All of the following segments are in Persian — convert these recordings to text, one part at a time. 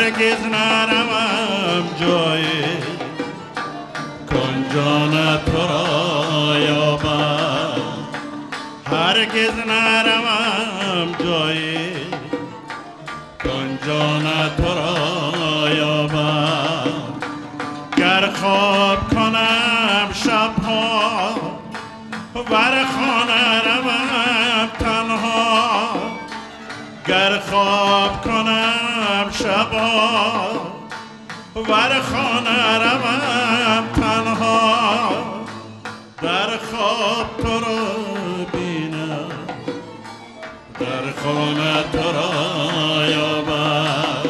هرگز نروم جای کنجان تو را یابم هرگز نروم جای کنجان تو را یابم گر خواب کنم شبها ور خانه روم تنها گر خواب کنم شبها ور خانه روم تنها در خواب تو را بینم در خانه تو را یابم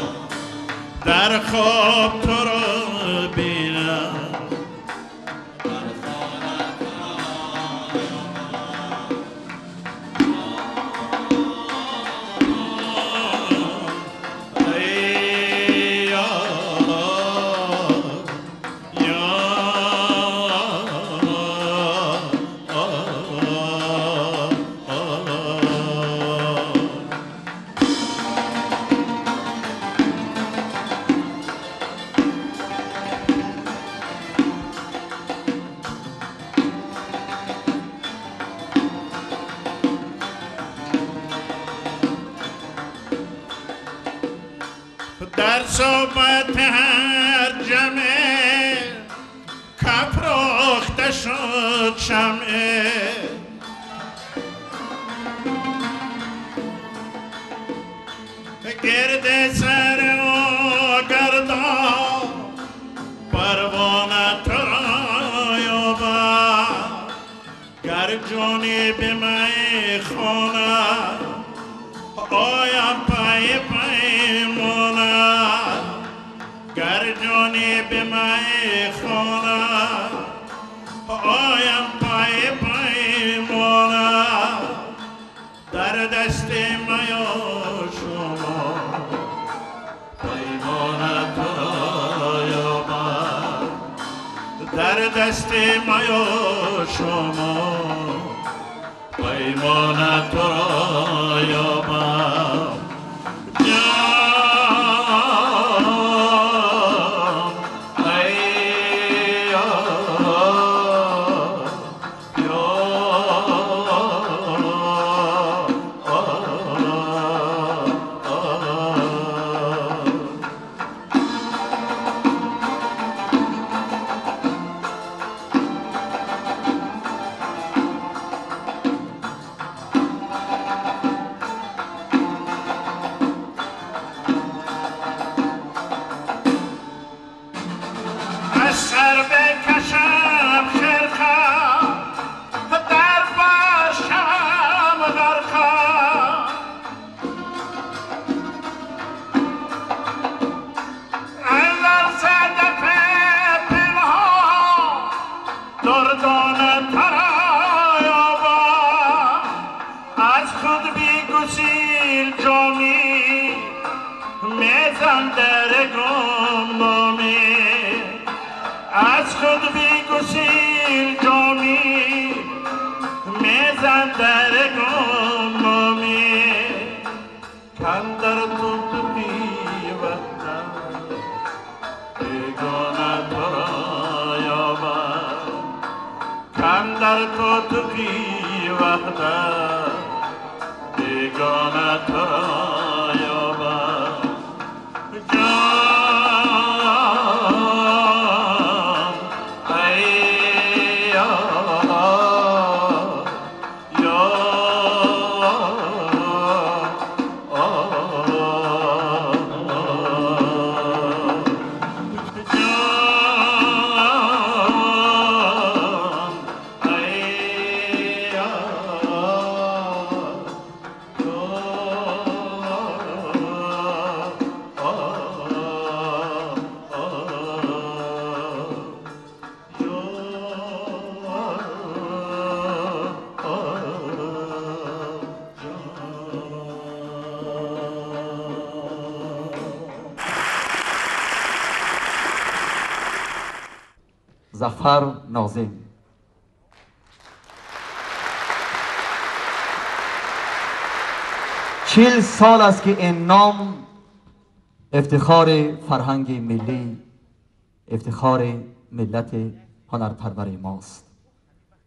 در خواب تو را بینم در صحبت هر جمعه کفراخته شد شمعه گرد سر و گردان پروانه تو را یابم گر جانی به می خانه آیم پای پیمانه گر جانی به می خانه آیم پای پیمانه در دست میا شما پیمانه تو را یابم در دست میا شما پیمانه تو را یابم سر بکشم خرخم در باشم غرخم اندر صدف پنهان دردان ترا یابم از خود بی گسیل جامی میزن در گمنامی از خود بی گسیل جامی میزن در گمنامی کندر تو بی وقتم بیگانه تو را یابم کندر تو بی وقتم بیگانه تو را یابم ظفر ناظم. 40 سال است که این نام افتخار فرهنگ ملی، افتخار ملت هنرپرور ماست.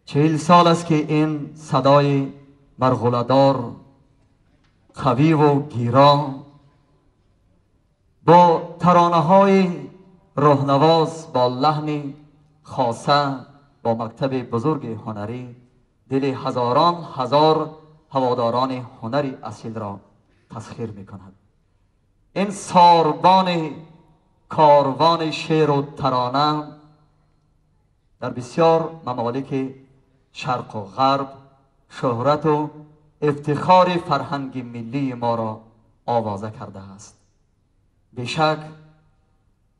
40 سال است که این صدای مرغله‌دار، قوی و گیرا با ترانه‌های روح‌نواز، با لحن خاصه، با مکتب بزرگ هنری دل هزاران هزار هواداران هنری اصیل را تسخیر می‌کند. این ساربان کاروان شعر و ترانه در بسیار ممالک شرق و غرب شهرت و افتخار فرهنگ ملی ما را آوازه کرده است. بیشک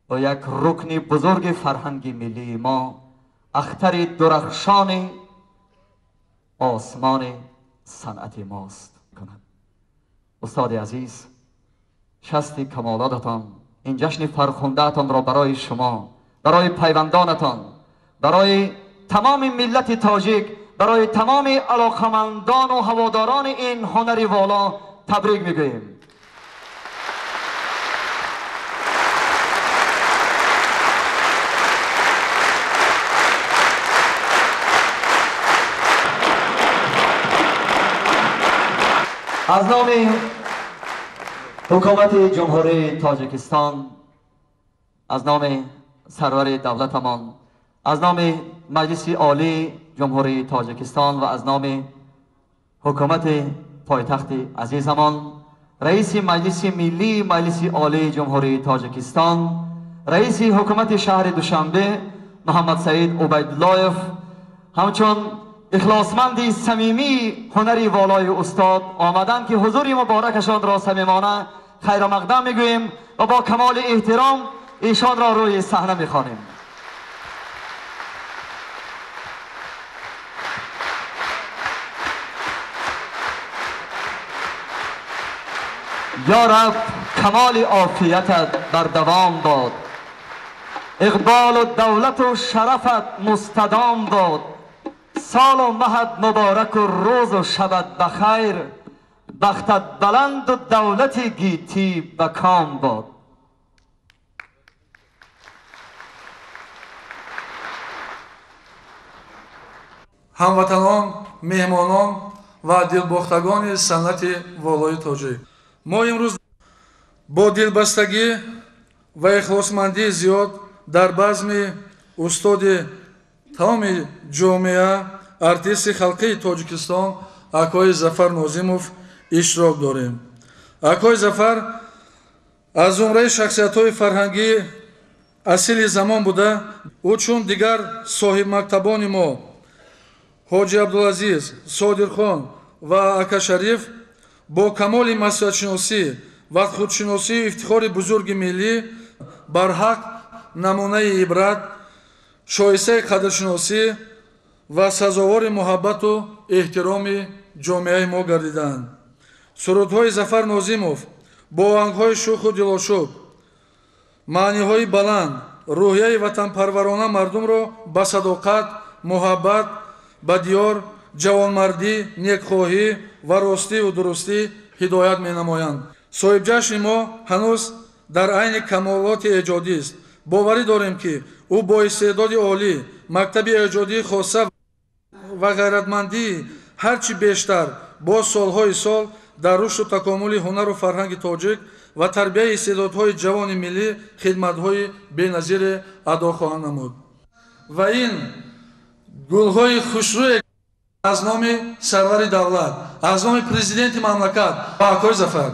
با یک رکن بزرگ فرهنگ ملی ما اختر درخشان آسمان صنعت ماست کند. استاد عزیز، شست کمالاتتان، این جشن فرخنده‌تان را برای شما، برای پیوندانتان، برای تمام ملت تاجیک، برای تمام علاقمندان و هواداران این هنری والا تبریک میگوییم. از نام حکومت جمهوری تاجیکستان، از نام سرور دولتمان، از نام مجلس عالی جمهوری تاجیکستان و از نام حکومت پایتخت عزیزمان، رئیس مجلس ملی مجلس عالی جمهوری تاجیکستان، رئیس حکومت شهر دوشنبه محمد سعید عبیدالله‌یف، همچون اخلاصمند صمیمی هنری والای استاد آمدن که حضور مبارکشان را صمیمانه خیر مقدم میگوییم و با کمال احترام ایشان را روی صحنه میخوانیم. یا رب کمال عافیتت بر دوام باد، اقبال و دولت و شرفت مستدام باد، سال و مهد مبارک و روز و شبت بخیر، بختت بلند و دولت گیتی بکام باد. ҳамватанон, меҳмонон ва дилбохтагони санъати волои тоҷик, мо имрӯз бо дилбастагӣ ва ихлосмандии зиёд дар базми устоди тамоми ҷомеа, артисти халқии Тоҷикистон Акои Зафар Нозимов иштирок дорем. Акои Зафар аз зумраи шахсиятҳои фарҳангии асили замон буда, ӯ чун дигар соҳибмактабони мо ҳоҷи Абдулазиз, Содирхон ва Акашариф бо камоли масъулиятшиносӣ ва худшиносию ифтихори бузурги миллӣ барҳақ намунаи ибрат, шоистаи қадршиносӣ ва сазовори муҳаббату эҳтироми ҷомеаи мо гардиданд. сурудҳои Зафар Нозимов бо оҳангҳои шӯху дилошӯб, маъниҳои баланд, рӯҳияи ватанпарварона мардумро ба садоқат, муҳаббат, ба диёр, ҷавонмардӣ, некхоҳӣ ва ростию дурустӣ ҳидоят менамоянд. соҳибҷашни мо ҳанӯз дар айни камолоти эҷодист. боварӣ дорем ки ӯ бо истеъдоди олӣ, мактаби эҷодии хоса ва ғайратмандии ҳарчи бештар бо солҳои сол дар рушду такомули ҳунару фарҳанги тоҷик ва тарбияи истеъдодҳои ҷавони миллӣ хидматҳои беназире адо хоҳанд намуд. ва ин гулҳои хушрӯе аз номи сарвари давлат, аз номи президенти мамлакат ба Акои Зафар.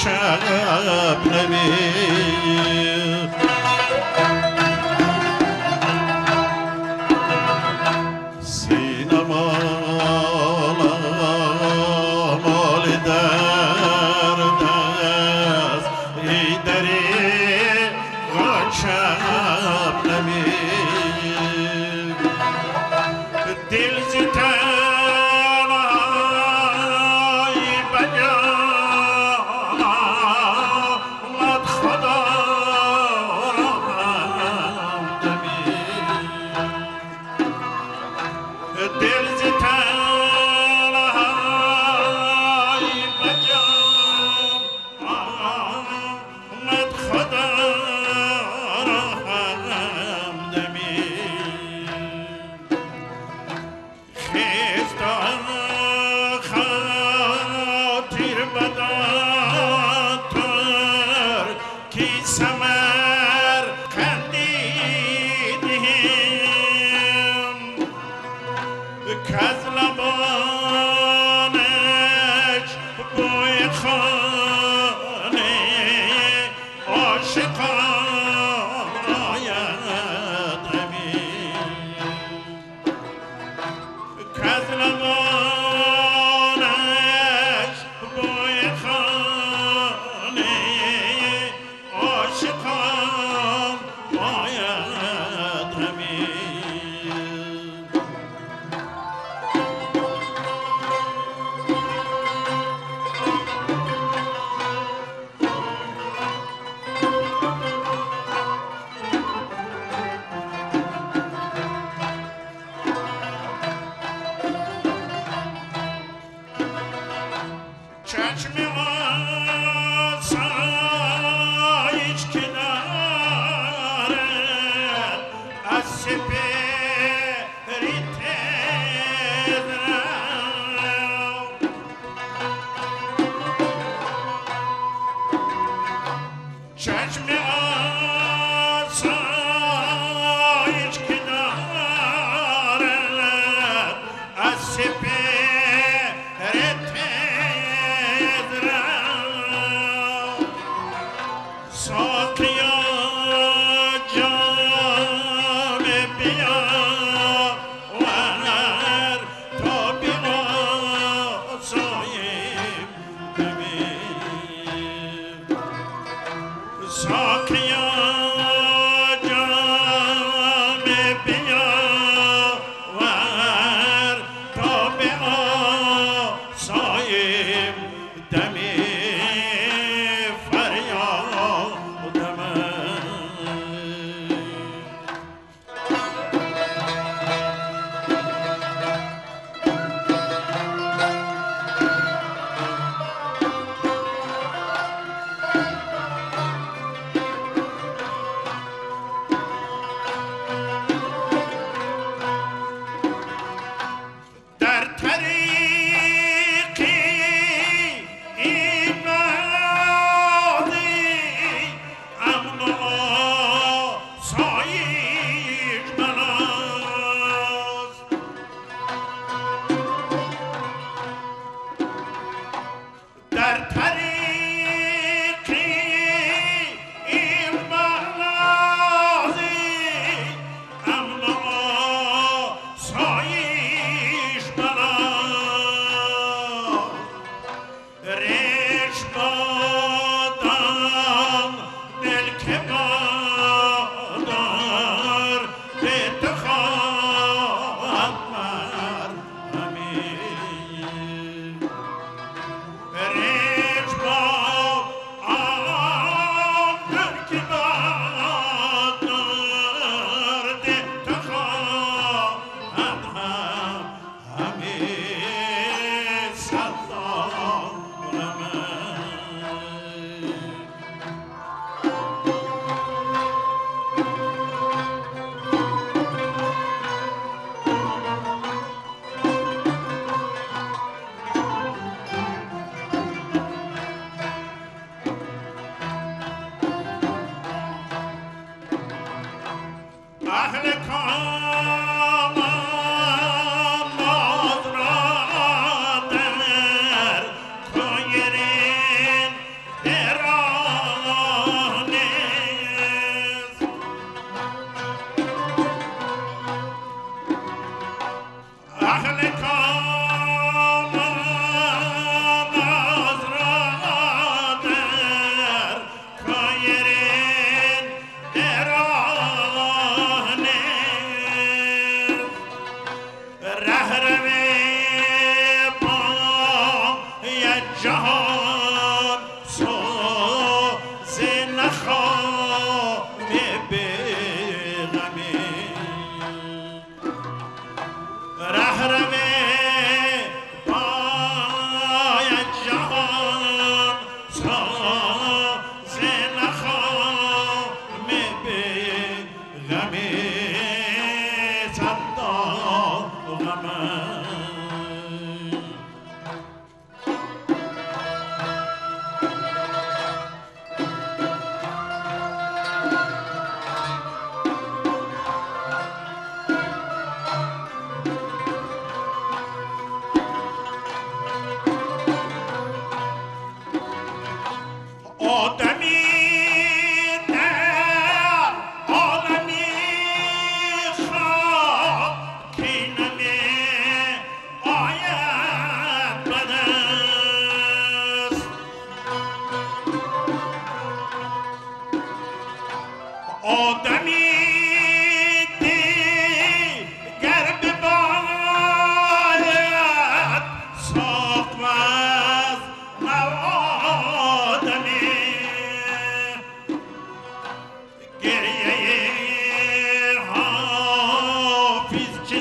شب نبی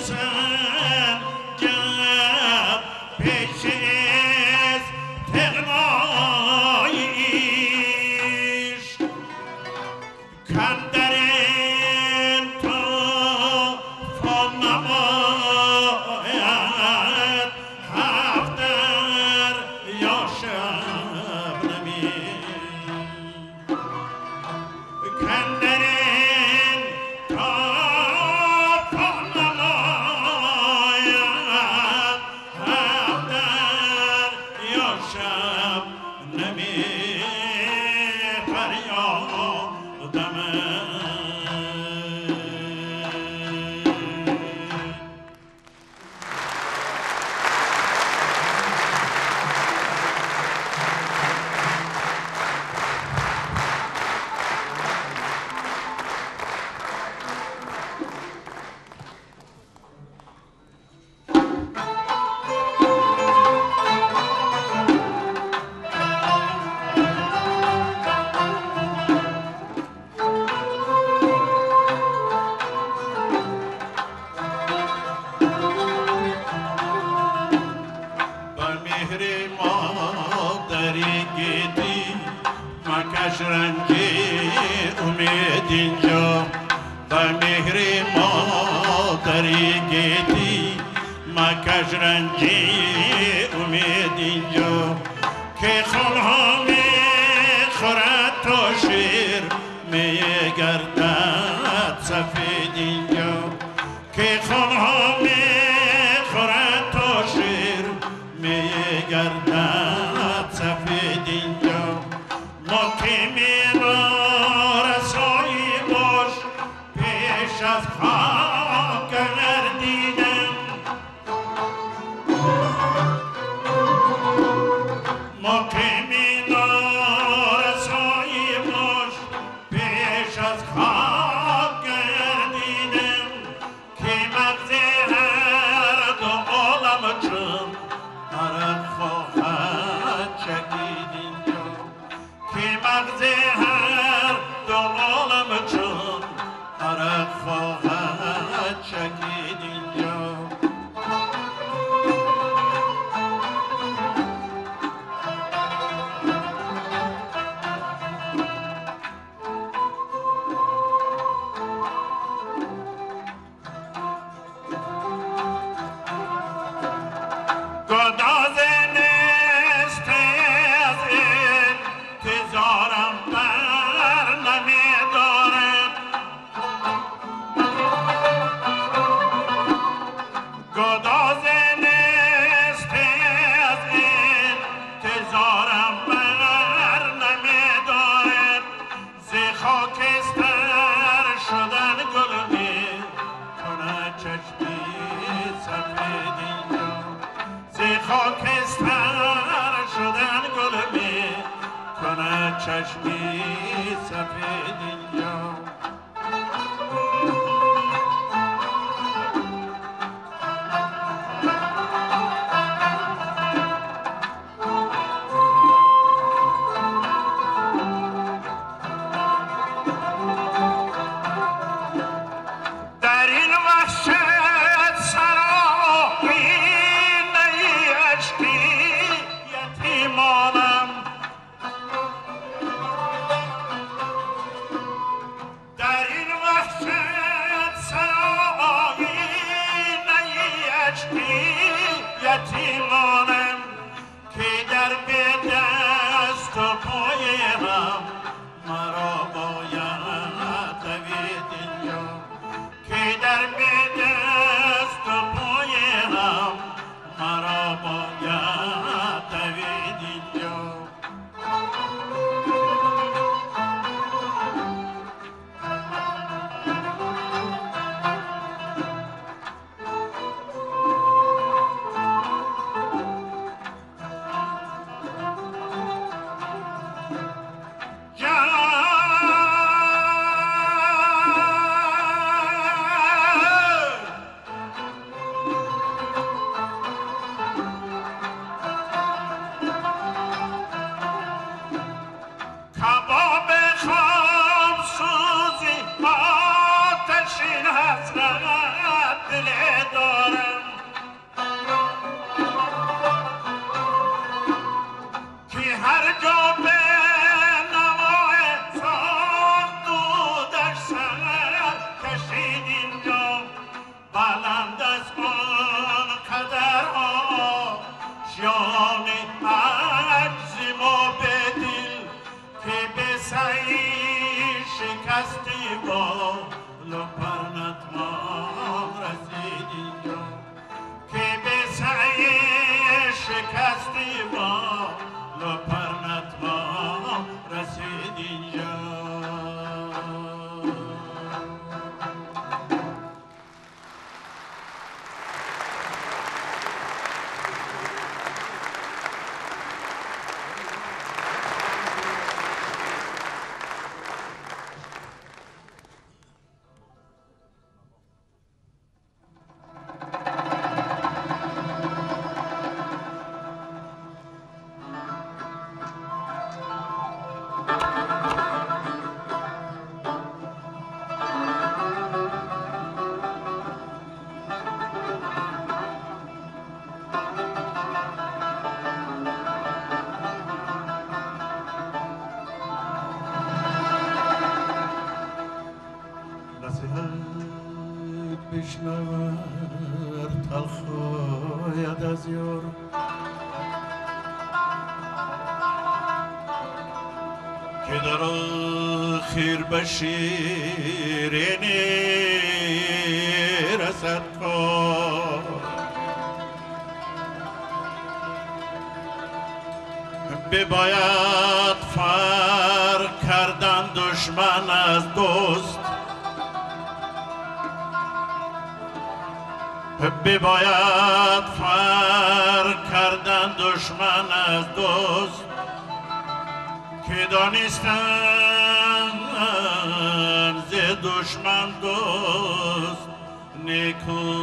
sen gel peşiz termayış kanderin tufanlamayat hafter yaşam nemin kanderin tufanlamayat hafter yaşam nemin feryadımın مهری مادری گیتی مکش رنگی امید اینجا با مهری مادری گیتی مکش رنگی امید اینجا که خونها میخورد تا شیر میگردد سفید اینجا که خونها میخورد تا شیر میگردد سفید اینجا مقیمی را رسایی باش پیش از خاک گردیدم مقیمی را رسایی باش پیش از خاک گردیدم که مغز هر دو عالم چون عرق خواهد چکید اینجا که مغز هر دو عالم چون عرق خواهد چکید اینجا گداز نسته از انتظارم بر نمیدارم گداز نسته از انتظارم بر نمیدارم ز خاکستر شدن گل می کند چشمی سفید اینجا ز خاکستر شدن گل می کند چشمی سفید اینجا در این وحشت سرایی نیشتی یتیمانم در این وحشت سرایی نیشتی یتیمانم که در به دست و پای هم مرا باید دوید اینجا که در به دست و پای هم مرا باید دوید اینجا بلند از آن قدرها جان عجز ما به دل که به سعی شکستی بال و پرنت ما رسید اینجا که به سعی شکستی بال و پرنت ما رسید اینجا. بشنور تلخاید از یار که در آخر به شیرینی رسد کار بباید فرق کردن دشمن از دوست بباید فرق کردن دشمن از دوست که دانستن ز دشمن دوست نیکو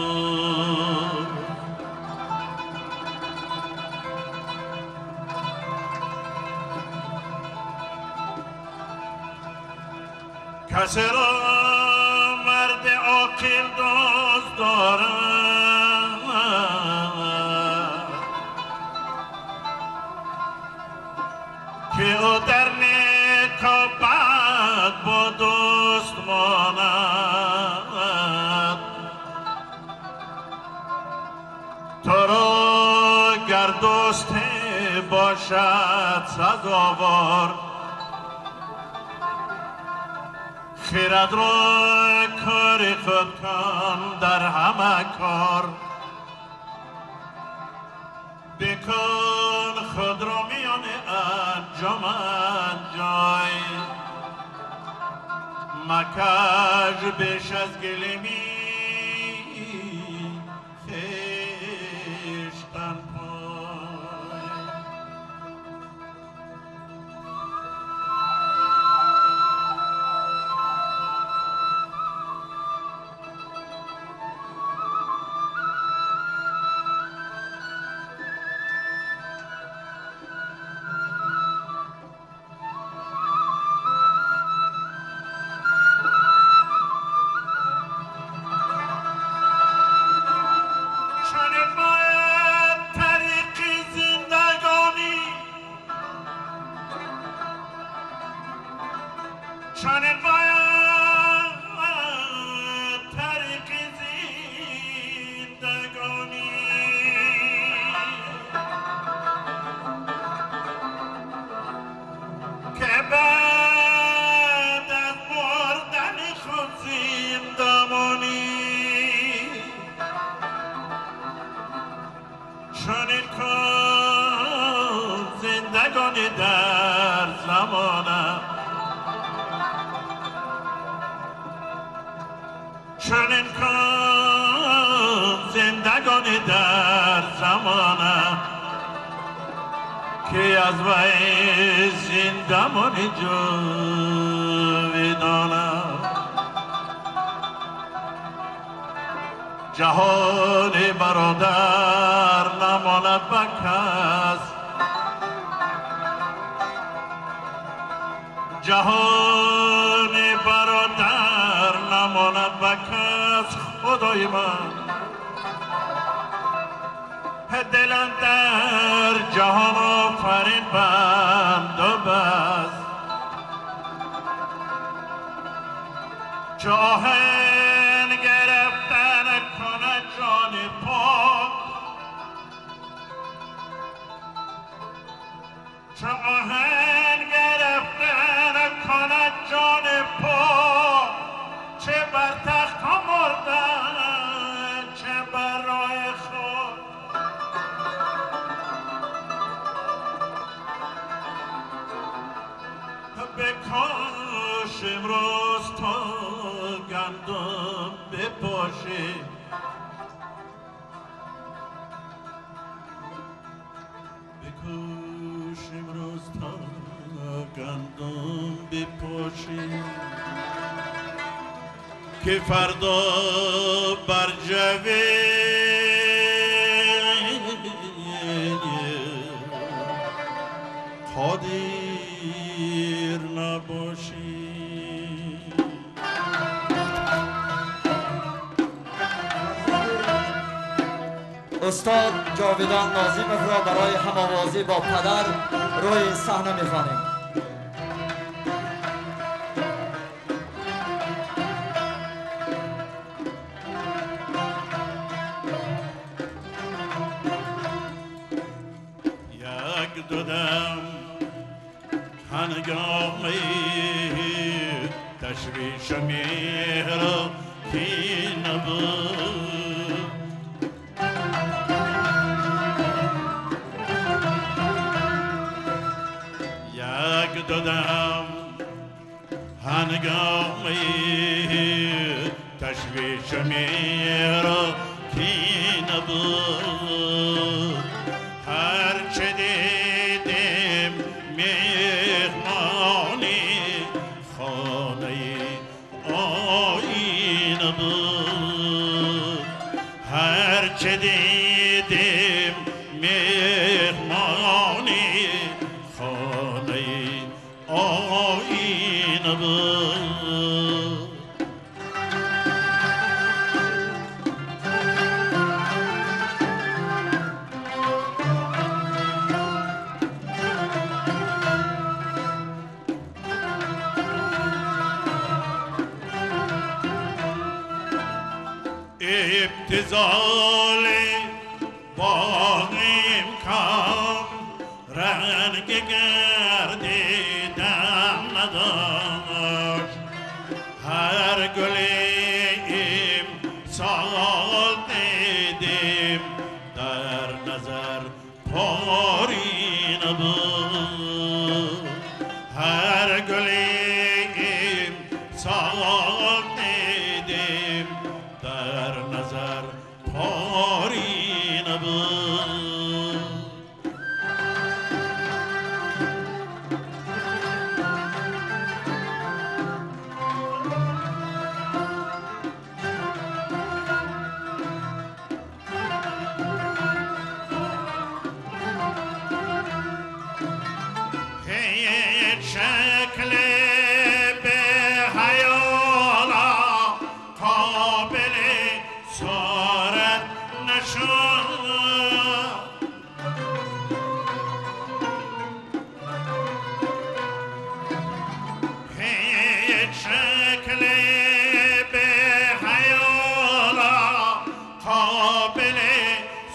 کسی را مرد عاقل دوست دارد که او در نیک و بد با دوست ماند تو را گر دوست باشد سزاوار خیرت را کار خود کن در همه کار بکن خود را میان انجمن جای مکش بیش از گلمی خیشتن پای چنین باید طریق زندگانی که بعد از مردن خود زندمانی چنین کن زندگانی در زمانم چنین کن زندگانی در زمانه که از وی زندگانی جاودانه جهان برادر نماند به کس جهان برادر نماند به کس خدای من دلم در جهان آفرین بند و بس چو آهن گرفتن نباشی بکوش امروز تا گندم بپاشی که فردا بر جوی قادر نباشی. استاد جاویدان ناظیمov را برای هم‌آوازی با پدر روی صحنه می‌خوانیم. یک دودم هنگامی تشویش مهر کی نبود یک دودم هنگامی تشویش مهر کی نبود هرچه دیدیم مهمانی خانه آینه بود هرچه دیدیم مهمانی خانه آینه بود ابتذال باغیم کام رنگ گردیدم نداشت هر گلیم سال دیدیم در نظر پاری نبود هر گلیم سال دیدیم در نظر پاری نبود هیچ شکل به حیالا قابل صورت نشد هیچ شکل به حیالا قابل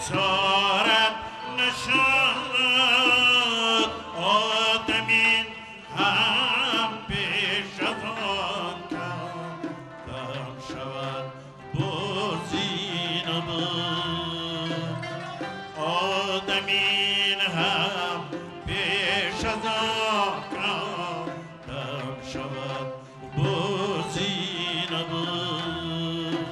صورت نشد آدمی هم پیش از آن کم شود بازی نبود آدمین هم پیش از آن کم شود بازی نبود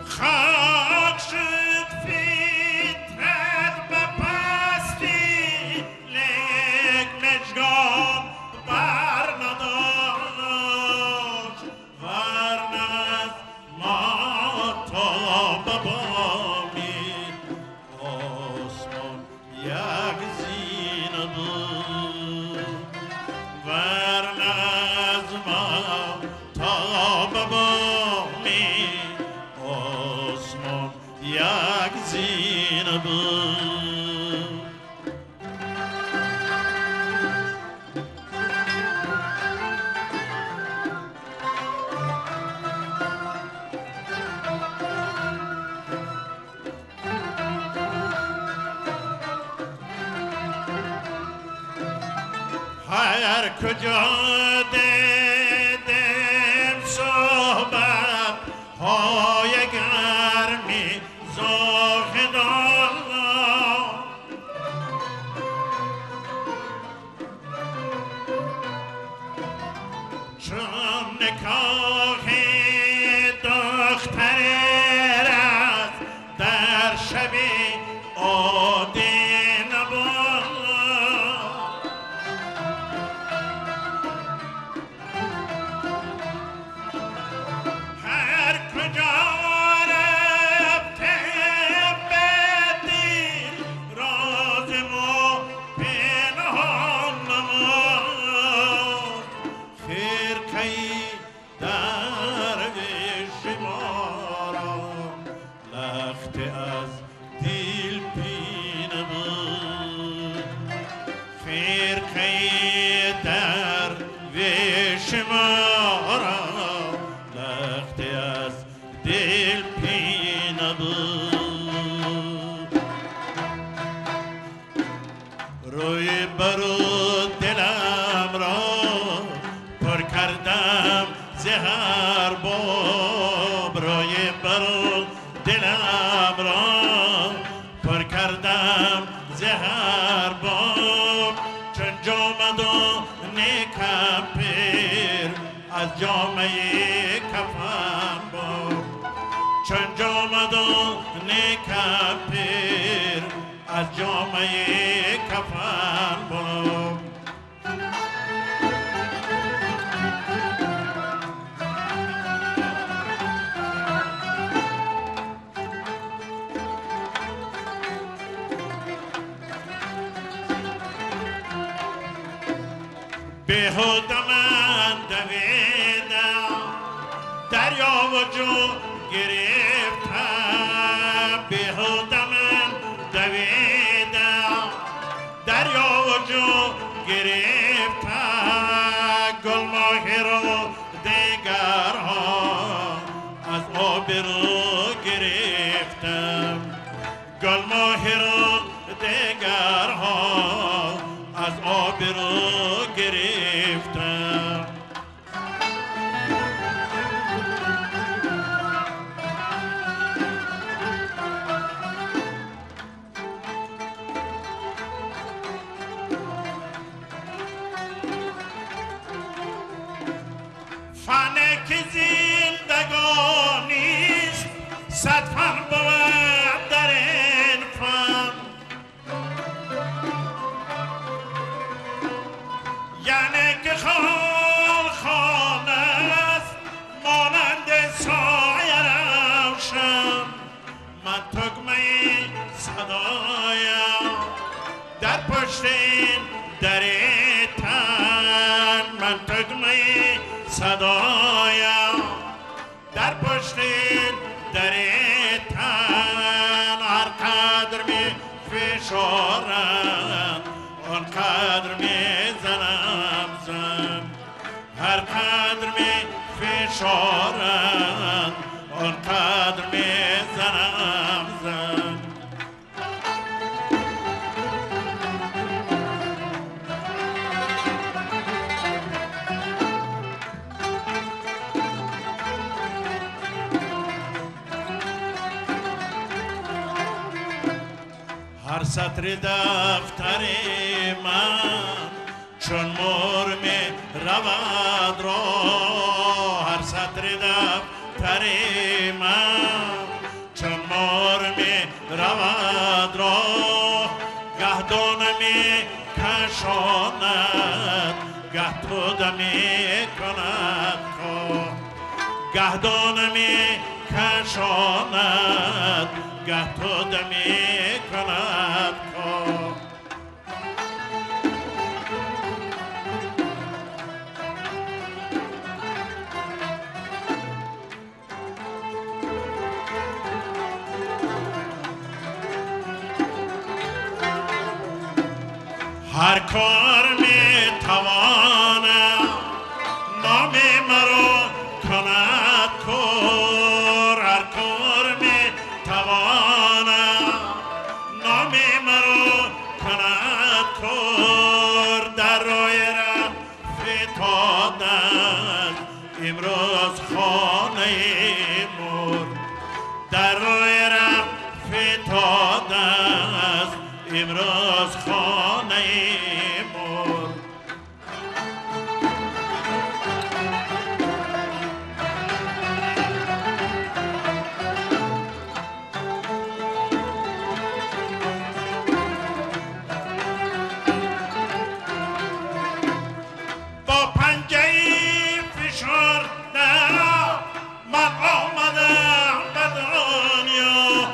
خاک شد فطرت به پستی لیک مژگان بر نداشت ورنه از ما تا به بامی آسمان یک زینه بود ورنه از ما تا به بامی آسمان یک زینه بود هر کجا دیدم زهر باب چون جامدان کپیر از جامعه کفن باب چون جامدان کپیر از جامعه کفن باب بیهوده من دویدم دریا و جو گرفتم بیهوده من دویدم دریا و جو گرفتم گل ماهی رو دیگرها از آب رو گرفتم گل ماهی رو دیگرها از آب رو گرفتم فنه که زندگانیست صد فن بود در این فن یعنی که خال خال است مانند سایه روشن من تکمه صدایم در پشت این در تن من تکمه صدایم در پشت این در تن هر قدر می فشارم آن قدر می زنم زن هر قدر می فشارم آن قدر می زنم زن هر سطر دفتر من چون مور می رود را هر سطر دفتر من چون مور می رود را گه دانه می کشاند گه توده می کند گه دانه می کشاند گه توده می کند هر کار می توانم نام مرا کند کار هر کار می توانم نام مرا کند کار در راه فتادن امروز خانه مور در راه فتادن امروز خانه مور با پنجه فشار من آمدم به دنیا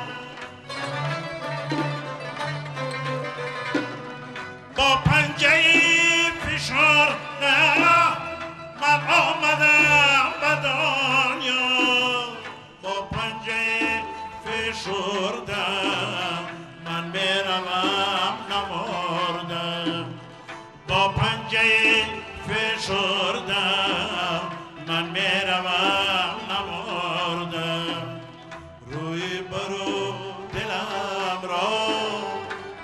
با پنجه فشار من آمدم به دنیا با پنجه فشردم من میروم نمردم با پنجه فشردم من میروم نمردم روی برو دلم را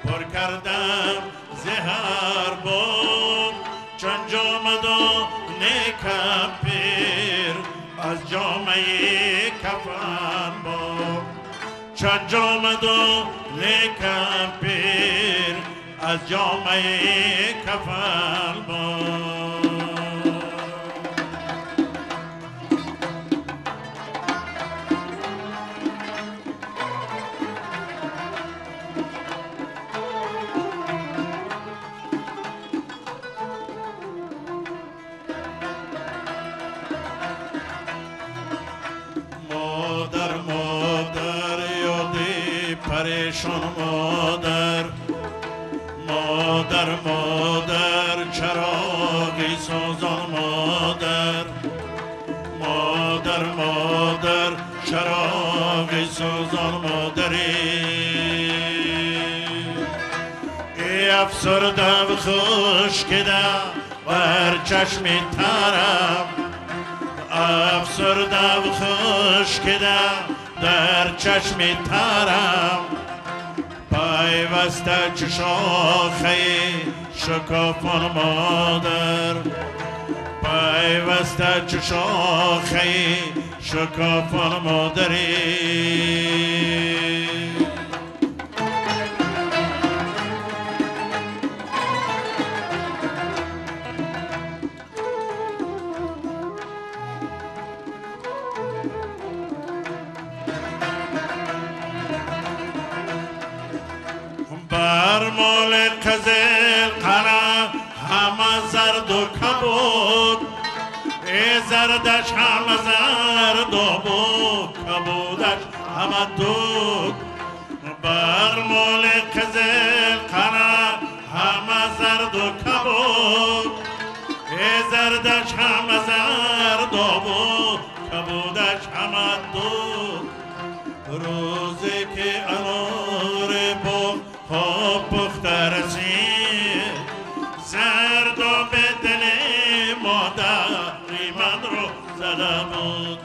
پر کردم زهر بام چون جامدان کپیر از جامعه کفن بام چون جامد و نیکم پیر از جامعه کفل بود. پریشان مادر مادر مادر چراغی سوزان مادر مادر مادر چراغی سوزان مادری ای افسرده و خشکیده بر چشم ترم افسرده و خشکیده در چشم ترم پیوسته چو شاخه شکافان مادر پیوسته چو شاخه شکافان مادری برمال قزل قرم همه زرد و کبود ای زردش همه زرد و بود کبودش همه دود برمال قزل قرم همه زرد و کبود ای زردش همه زرد و بود کبودش همه دود روزی که انور بود خواب پخته رسید زرد و به دل مادری من رو زده بود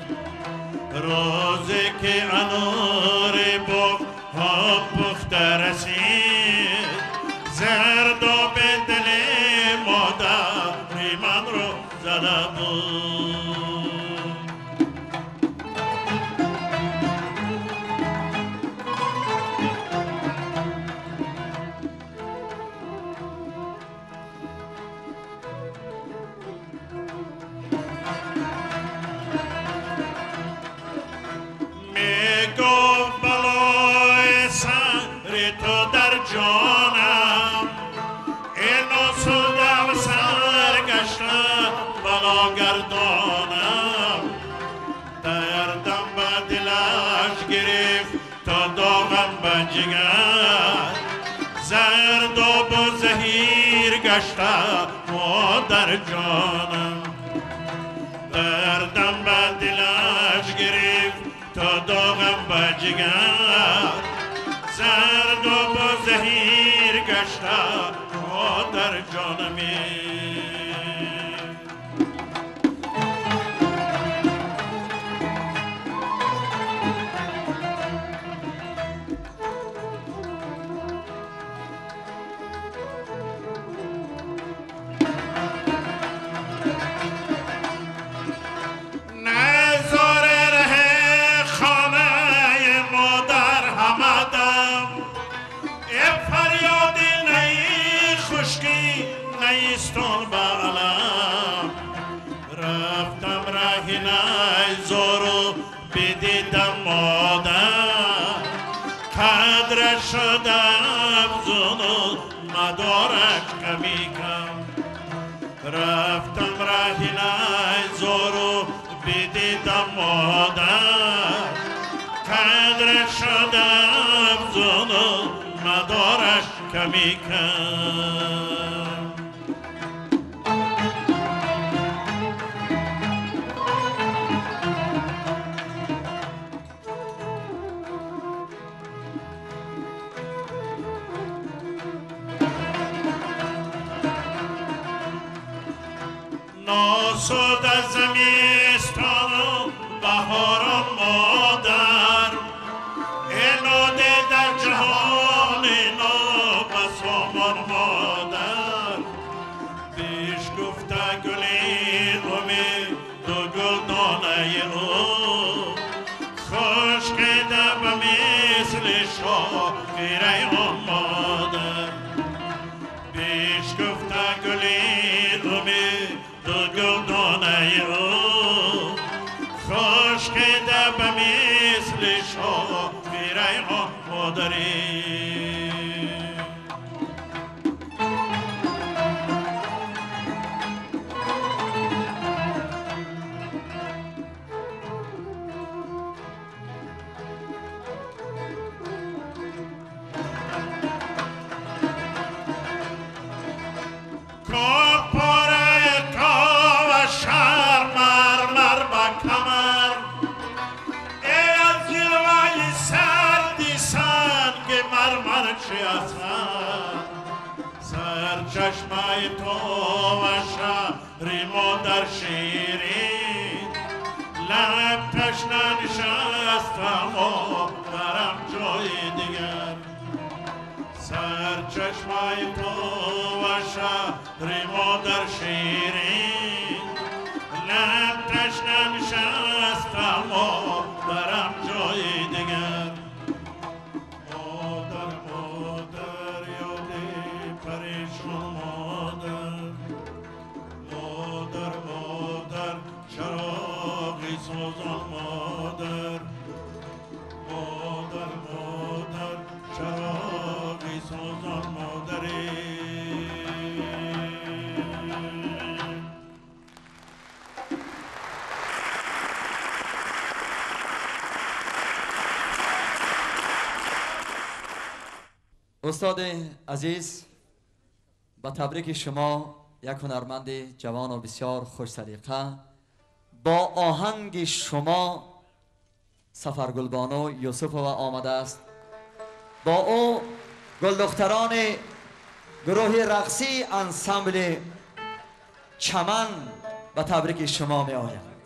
روزی که انور بود خواب پخته رسید زرد و به دل مادری من رو زده بود گفت بلای سر تو در جانم اینو سوده و سرگشته بلا گردانم دردم به دلش گرفت تا داغم به جگر زرد و زهیر گشته مادر جانم دردم به دلش گرفت تا داغم به جگر زرد و با زهیر گشته مادر جانمی نیستون با علم رفتم راهی زورو بدیدم مادر قدر شدم زونو مدارش کمی کم رفتم راهی زورو بدیدم مادر قدر شدم زونو مدارش کمی کم ناسود از زمستان و بهاران مادر اینو در جهان اینو بسامان مادر بیش گفته گلی امید و گل دانه او خوش کده به میز شاخیره آماده بیش گفته گلی امید و گلدانه او خوش کده به مثل شاخیره آمادری چشمای تو و شهری مادر شیرین لب تشنه نشستم و برم جای دیگر سر چشمای تو و شهری مادر شیرین لب تشنه نشستم و برم جای دیگر سوزان مادر مادر مادر چراغی سوزان مادری استاد عزیز با تبریک شما یک هنرمند جوان و بسیار خوش سلیقه با آهنگ شما سفرگلبانو یوسف و آمده است با او گلدختران گروه رقصی انسمبل چمن و تبریک شما می آید.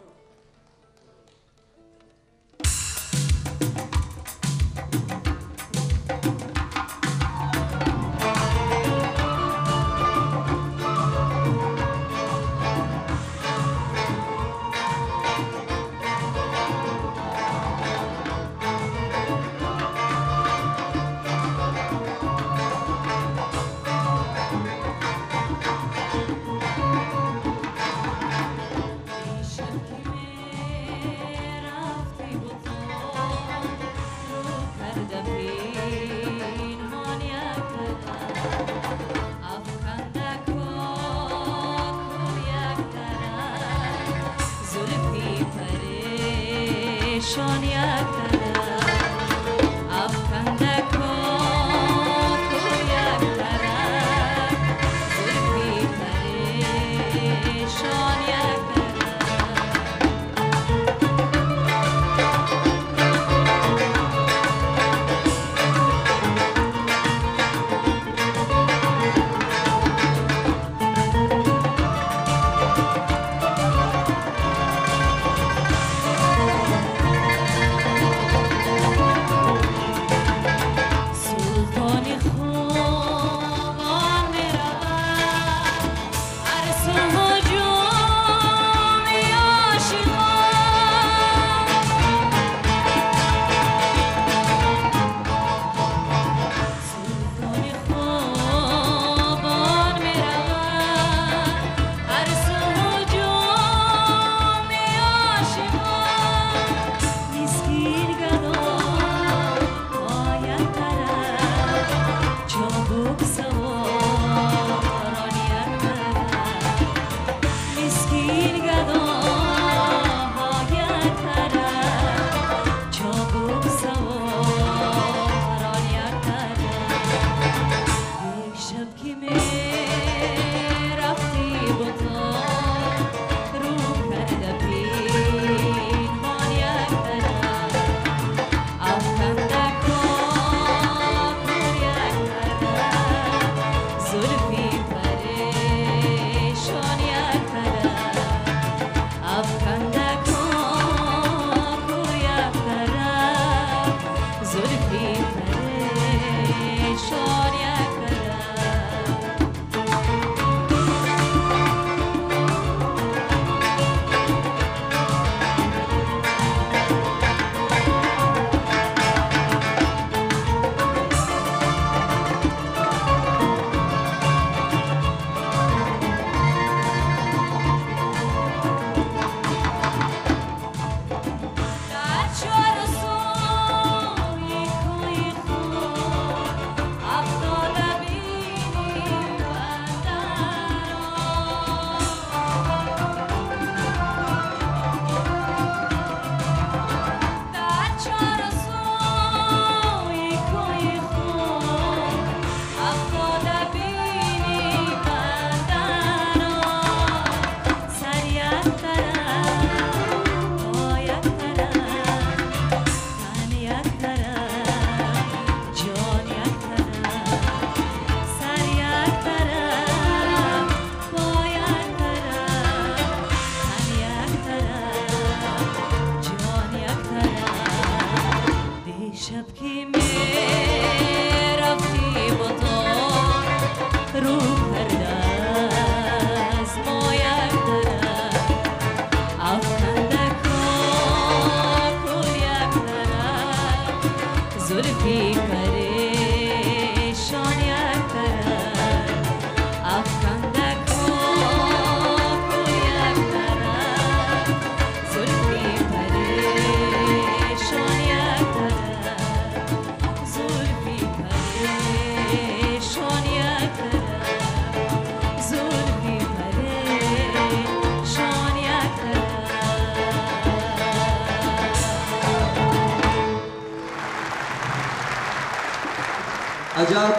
عجب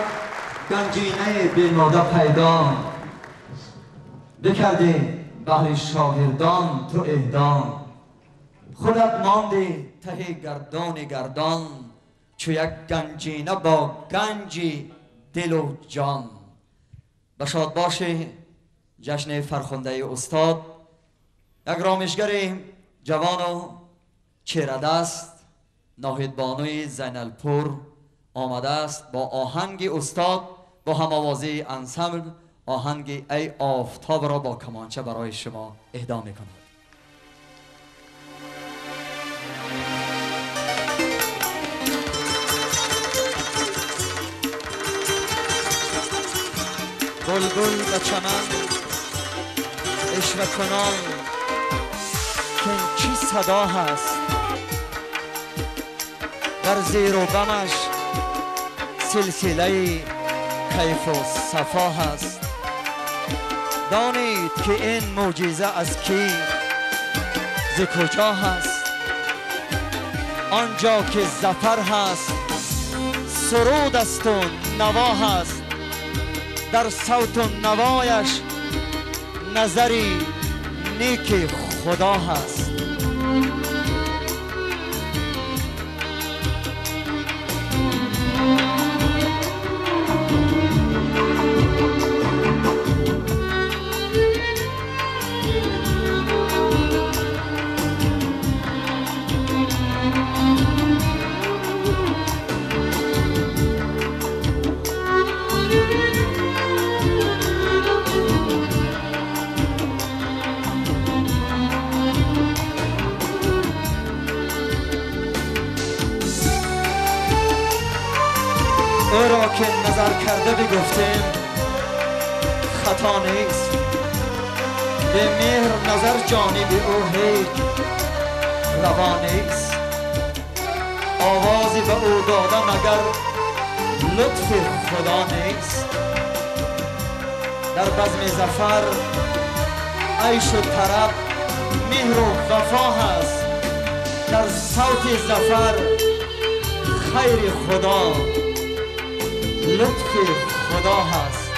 گنجینه بیماده پیدا، بکرده بهر شاگردان تو اهدا. خودت ماندی ته گردان گردان، چو یک گنجینه با گنجی دل و جان. بشاد باشه جشن فرخنده استاد. یک رامشگر جوان و چهره دست ناهید بانوی زینالپور آمده است با آهنگ استاد با هم‌آوازی انسمبل آهنگ ای آفتاب را با کمانچه برای شما اهدا می‌کند. بلبل به چمن عشوه کنان که چی صدا هست، در زیر و بمش سلسله کیف و صفا هست. دانید که این معجزه از کی ز کجا هست؟ آنجا که ظفر هست سرود است و نوا هست، در صوت و نوایش نظری نیک خدا هست. او را که نظر کرده بگفتیم خطا نیست، به مهر نظر جانب او هیچ روا نیست. آوازی به او داده مگر لطف خدا نیست. در بزم ظفر عیش و طرب مهر و وفا هست، در صوت ظفر خیر خدا لطف خدا هست.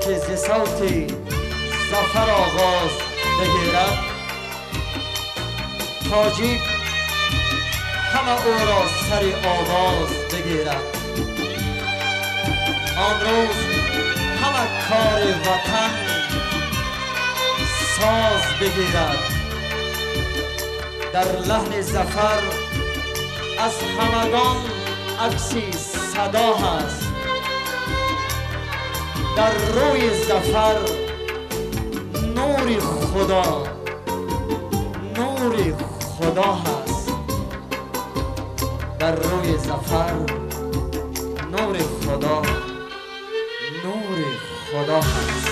که ز صوت ظفر آغاز بگیرد، تاجیک همه او را سر آواز بگیرد. آن روز همه کار وطن ساز بگیرد، در لحن ظفر از همگان عکسی صدا هست، در روی ظفر نور خدا، نور خدا هست، در روی ظفر نور خدا، نور خدا هست.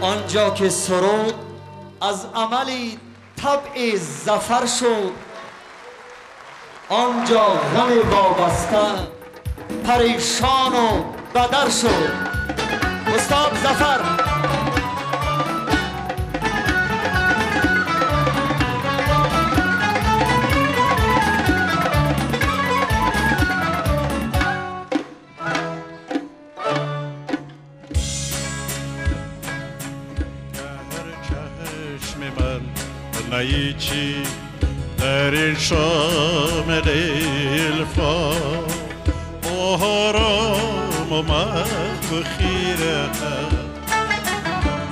آنجا که سرود از عملی طبع ظفر شد، آنجا غم وابسته پریشان و بدر شد. استاد ظفر نایچی در این شام دلفا آرام و مخ خیره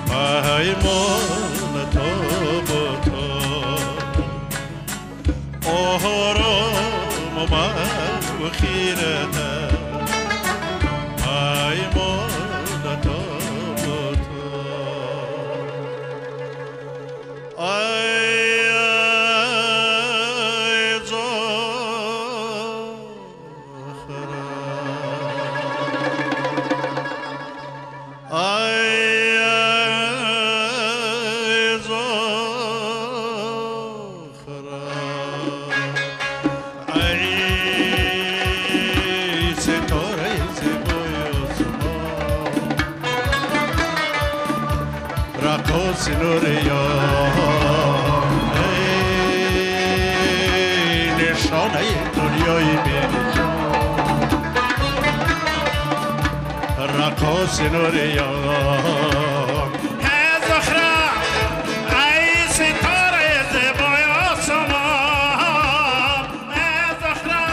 پیمان تاب و تاب آرام و مخ خیره پیمان تاب و تاب سنوریا نشانه دنیای بینشان رقاص نوریا زخرا ای ستاره زیبای آسمان زخرا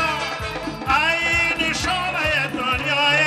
ای نشانه دنیای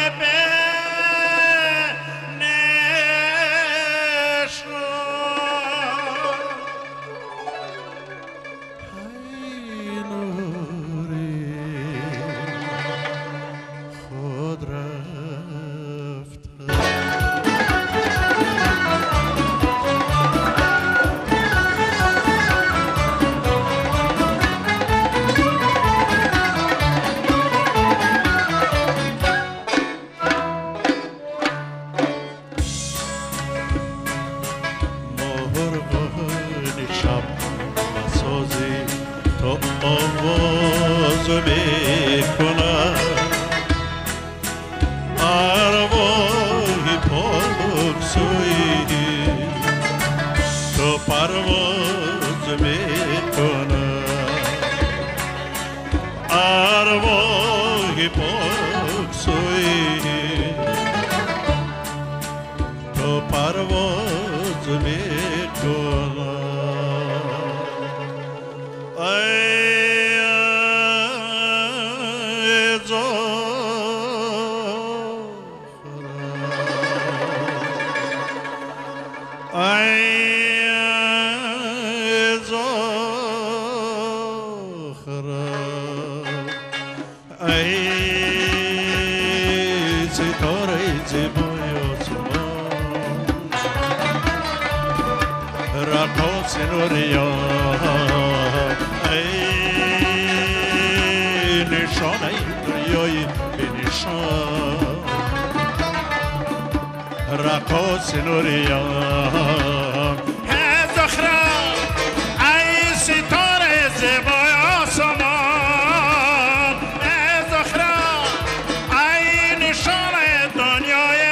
آواز میکنم ارواح پاک سوی تو پرواز میکنم ارواح پاک سوی تو پرواز میکنم سنوریا ای نشانه دنیای بنشان رقاص نوریا زخرا ای ستاره زیبای آسمان ای زخرا ای نشان دنیای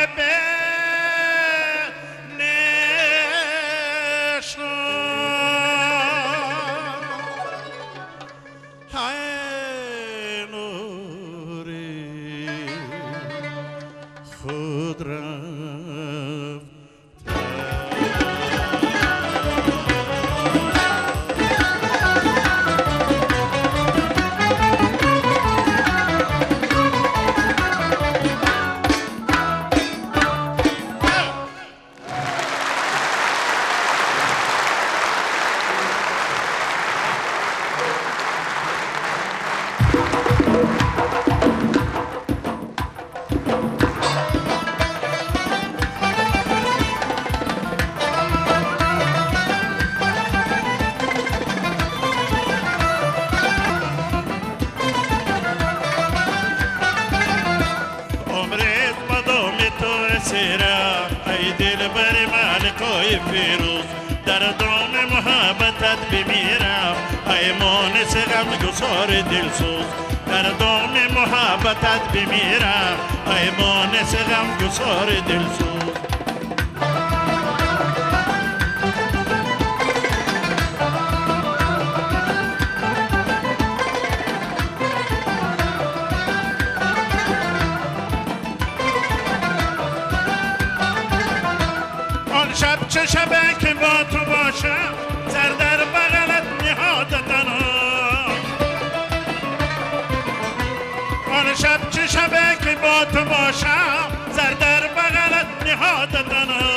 ای دل بر مالکای فیروز در دام محبتت بمیرم ای مانس غم گسار دلسوز در دام محبتت بمیرم ای مانس غم گسار دلسوز شب چه شبه که با تو باشم سر در بغلت نهاد تنها آن شب چه شبه که با تو باشم سر در بغلت نهاد تنها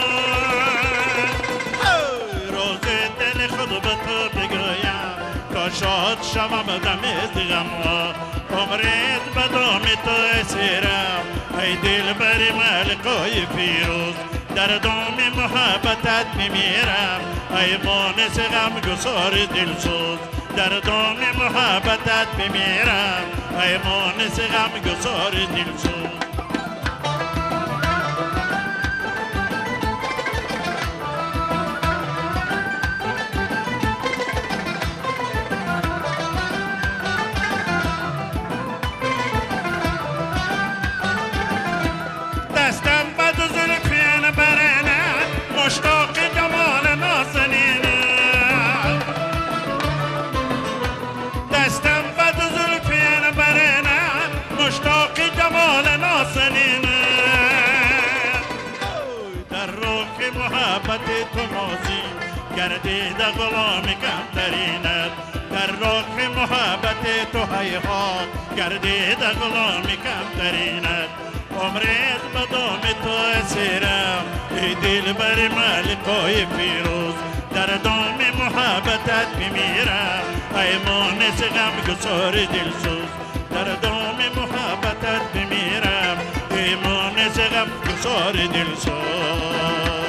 روز دل خود به تو بگویم تا شاد شوم دم از غم عمرت به دام تو اسیرم ای دل بر ملکای فیروز در دام محبتت میمیرم ای مانس غم گسار دلسوز در دام محبتت میمیرم ای مانس غم گسار دلسوز دستم به دو زلفین برنه مشتاق جمال نازنینه دستم به دو زلفین برنه مشتاق جمال نازنینه در روح محبت تو نازی گردیده غلام کمترینت در روح محبت تو حیحات گردیده غلام کمترینت عمرت به دام تو اسیرم ای دل بر ملکای فیروز در دام محبتت میمیرم ای مانس غم گسار دلسوز در دام محبتت میمیرم ای مانس غم گسار دلسوز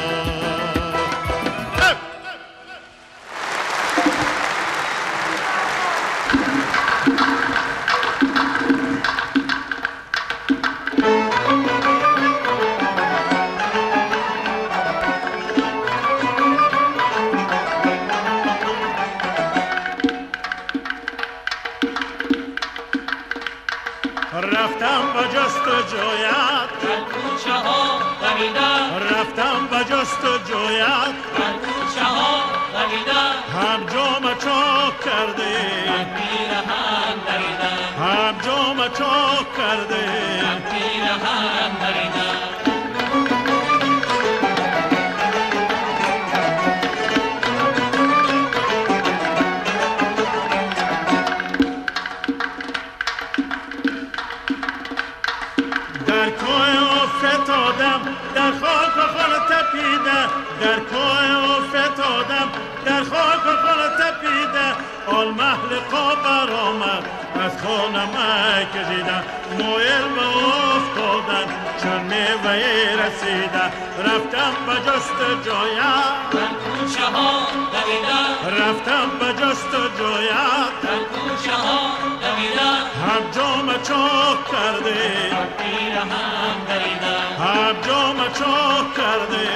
رفتم با جستجویت در کوچه ها دویدم رفتم با جستجویت در کوچه ها دویدم هم جام چاک کرده پیرهن دریدم هم جام چاک کرده پیرهن دریدم در کوه افتادم در خاک و خل تپیده در کوه افتادم در خاک و خل تپیده آل محلقا برآمد از خانم کشیدن مویل به افتادن چون میوه رسیده رفتم به جستجویت در کوچه ها دویدم رفتم به جستجویت در کوچه ها دویدم هم جام چاک کرده پیرهن دریدم هم جام چاک کرده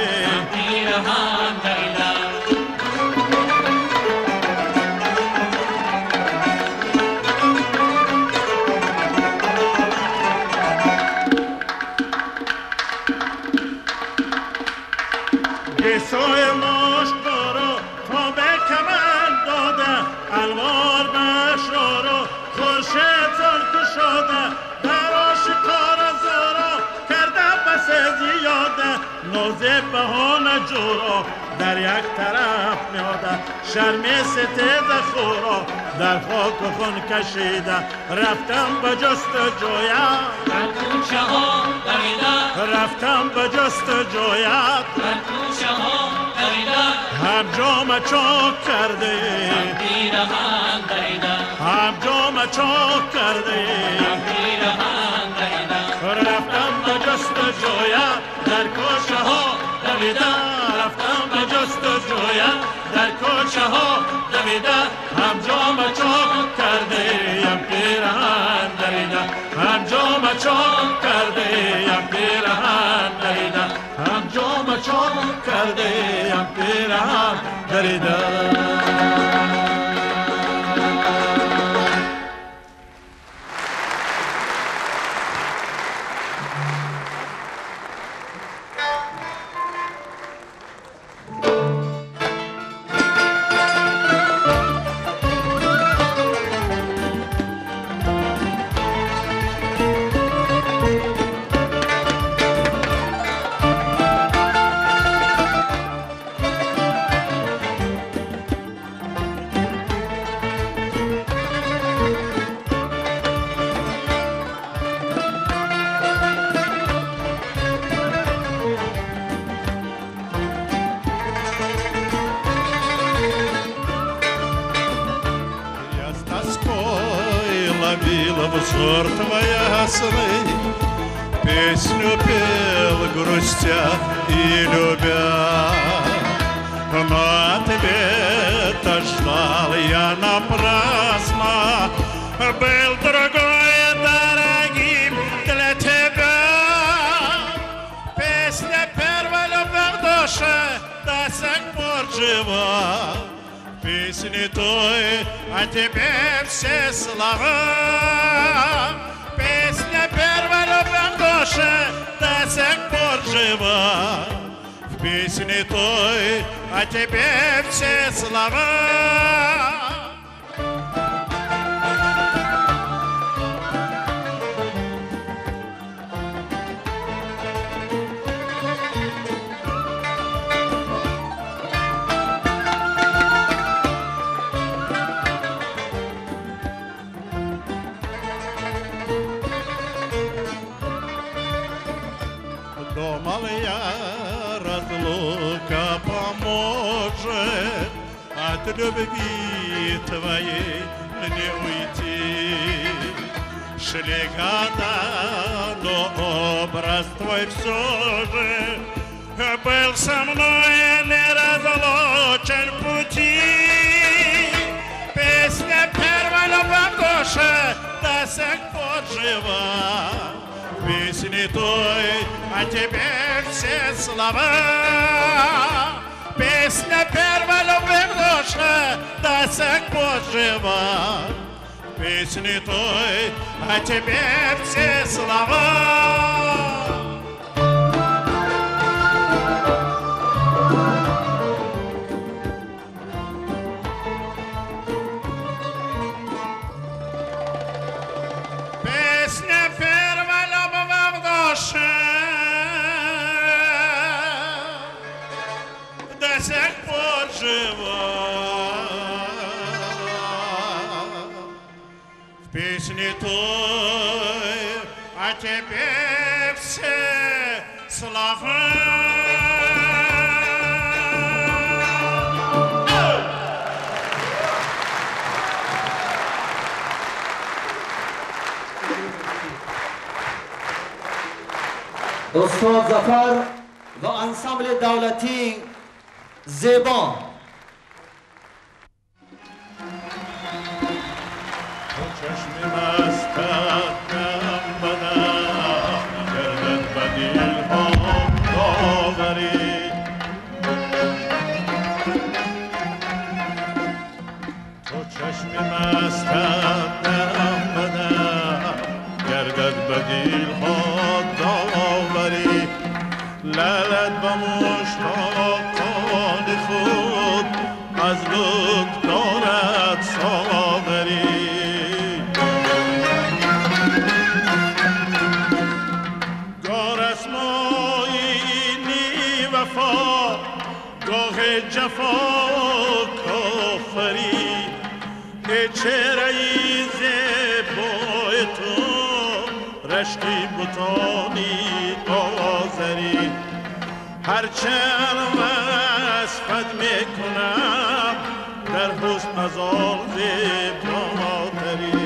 پیرهن دریدم به سوی مشت برو تا به کمر داده الوار بشارو خورشید زرد شده در آشکار زورا کرده بس زیاده نوزه بهانه جورا در یک طرف میاده شرمی ستیز خورا در خاک و خون کشیده رفتم به جستجویه در کوچه ها دویده رفتم به جستجویت در کوچه ها دویده هر جام چاک کرده پیرهن دریده هر جام چاک کرده پیرهن دریده رفتم به جستجویت در کوچه ها دویده رفتم به جستجویت در کوچه ها دویده هم جام چاک کرده یم پیرهن دریده هم جام چاک کرده یم پیرهن دریده هم جام چاک کرده یم پیرهن دریده Взор твоя ясный, песню пел, грустя и любя. Но ответа ждал я напрасно, был другой дорогим для тебя. Песня первой любви в душе до сих пор жива. Песни той, а тебе все слова. Песня первой любви в душе до сих пор жива. В песне той, а тебе все слова. Думал я, разлука поможет от любви твоей мне уйти. Шли года, но образ твой все же был со мной не разлучен пути. Песня первой любви в душе до сих пор жива. Песни той, а тебе все слова. Песня первой любви в душе до сих пор жива. Песни той, а тебе все слова. Песня первой любви в душе до сих пор жива. В песне той, а тебе все слова. استاد ظفر و انسامبل دولتی زیبا. چشم مستم بدم گردد بدیل ها داوری. تو چشم مستم بدم گردد بدیل ها داوری. لالت با مشتاق از لطف دارد ساغری. گاه رسمایی نی وفا، گاه جفا و کافری. ای چهره‌ای زیبای تو، رشکی بوتانی آذری. هرچند وصفت میکنم در حسن از آن زیباتری.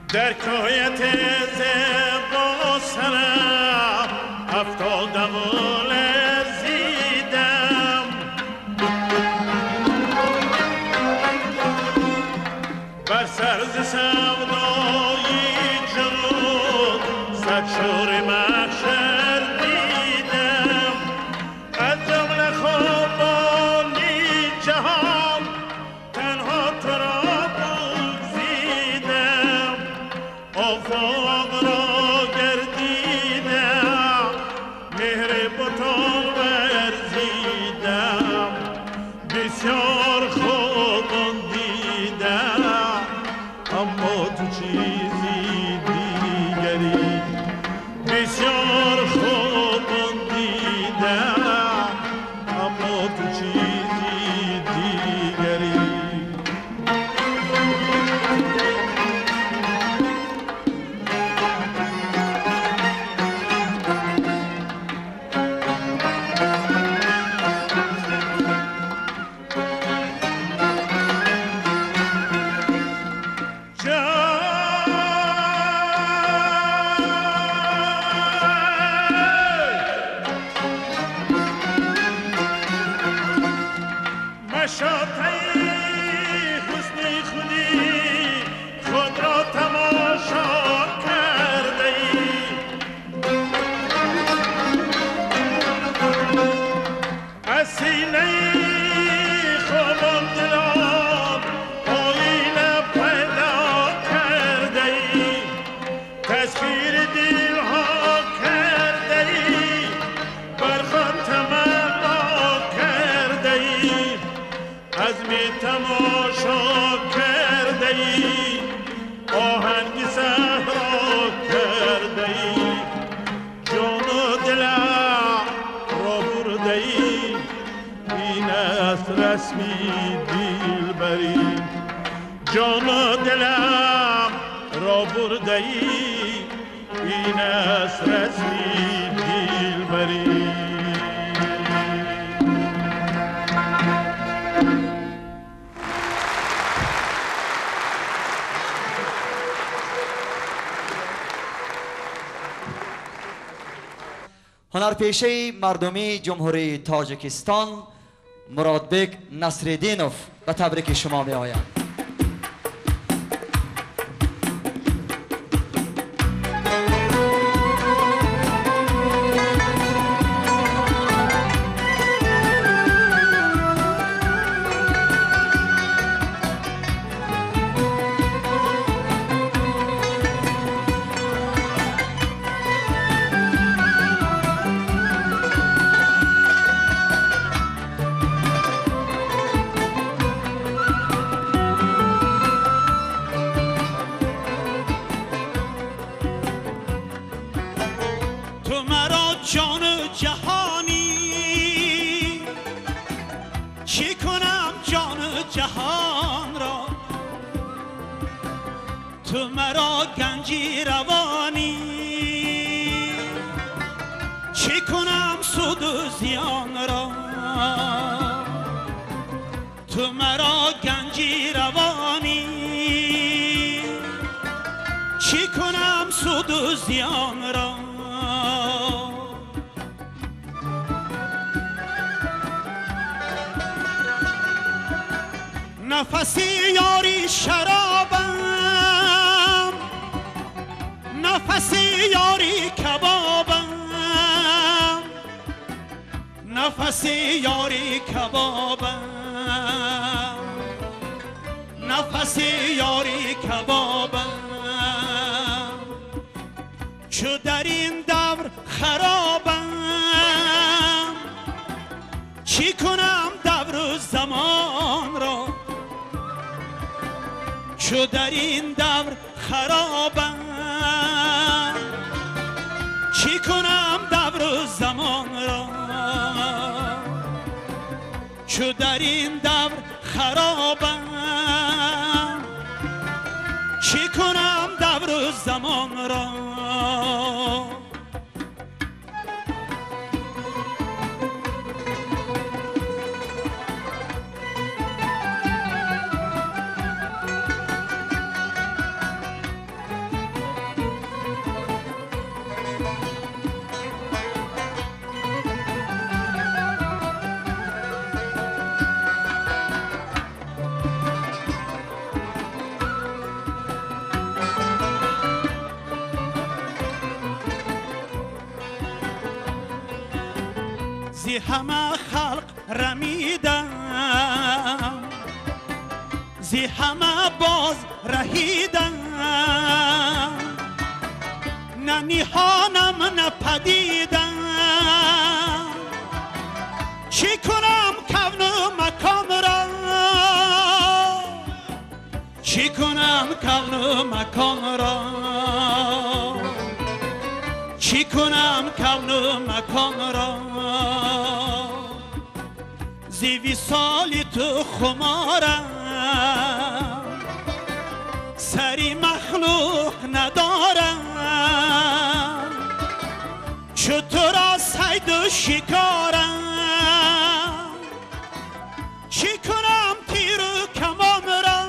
در کویت زیبا سرم افتادم و لرزیدم. بر سر ز سودایی جنون صد شور محشر دیدم. از جمله خوبانی جهان تنها تو را بگزیدم. آفاق را گردیدم، مهر بتان ورزیدم. بسیار خوبان دیدم، اما تو چیزی دیگری. بسیار خوبان دیدم، اما تو چیزی دیگری. تماشا کرده ای، آهنگ صحرا کرده ای. جان و دلم را برده ای، این است رسمی دلبری. جان و دلم را برده ای، این است رسمی دلبری. هنرپیشه مردمی جمهوری تاجیکستان مرادبک نصرالدینوف به تبریک شما می آید. تو مرا گنجی روانی، چی کنم سود و زیان را. تو مرا گنجی روانی، چی کنم سود و زیان را. نفسی یاری شرابم، نفسی یاری کبابم، نفس یاری کبابم، نفس یاری کبابم، چو در این دور خرابم، چی کنم دور و زمان را، چو در این دور خرابم، چی کنم دور و زمان را، چو در این دور خرابم، چی کنم دور و زمان را. زی همه خلق رمیدم، زی همه باز رهیدم، نه نیهانم نه پدیدم، چی کنم کون و مکان را، چی کنم کون و مکان را، چی کنم کون و مکان را. زی وصالی تو خمارم، سری مخلوق ندارم، چو تو را صید و شکارم، چی کنم تیر و کمان را،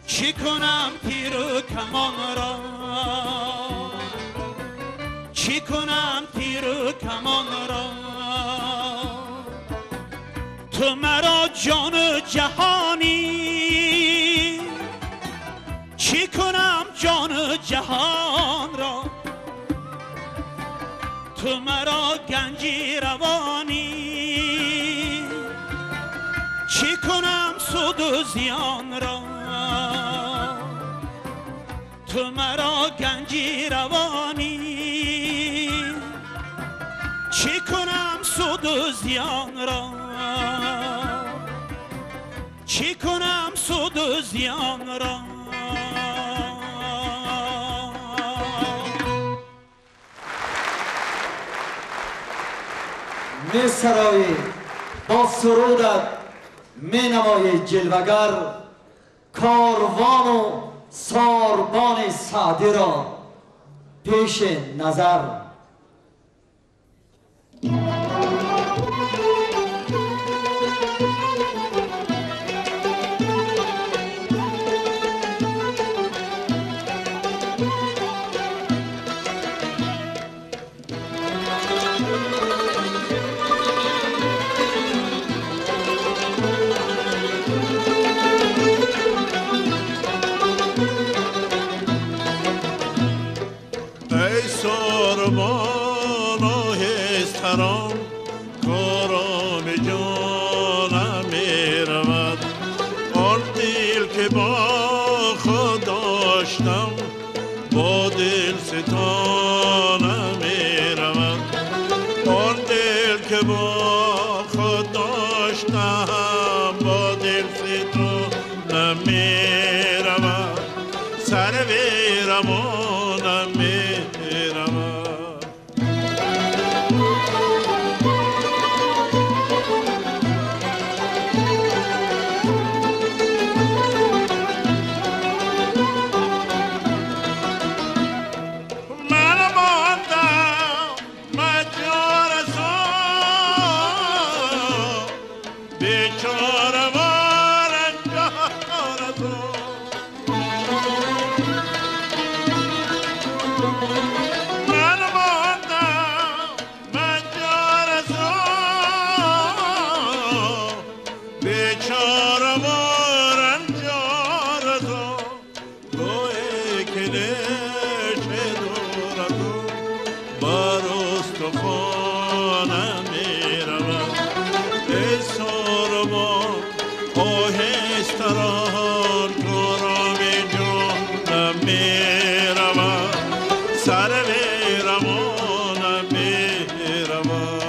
چی کنم تیر و کمان را، چی کنم تیر و کمان را. تو مرا جان و جهانی، چی کنم جان و جهان را، تو مرا گنجی روانی، چی کنم سود و زیان را، تو مرا گنجی روانی، چی کنم سود و زیان را، چی کنم سود و زیان را. می سرایی با سرودت می نمایی جلوگر، کاروان و ساربان سعدی را پیش نظر. ساربان آهستران کارام جانم می رود، آن دل که با خود داشتم با دل ستانم می رود، آن دل که با خود داشتم با دل ستانم می رود، سر ویرمانم می Baros to سر بیرمون بیرمون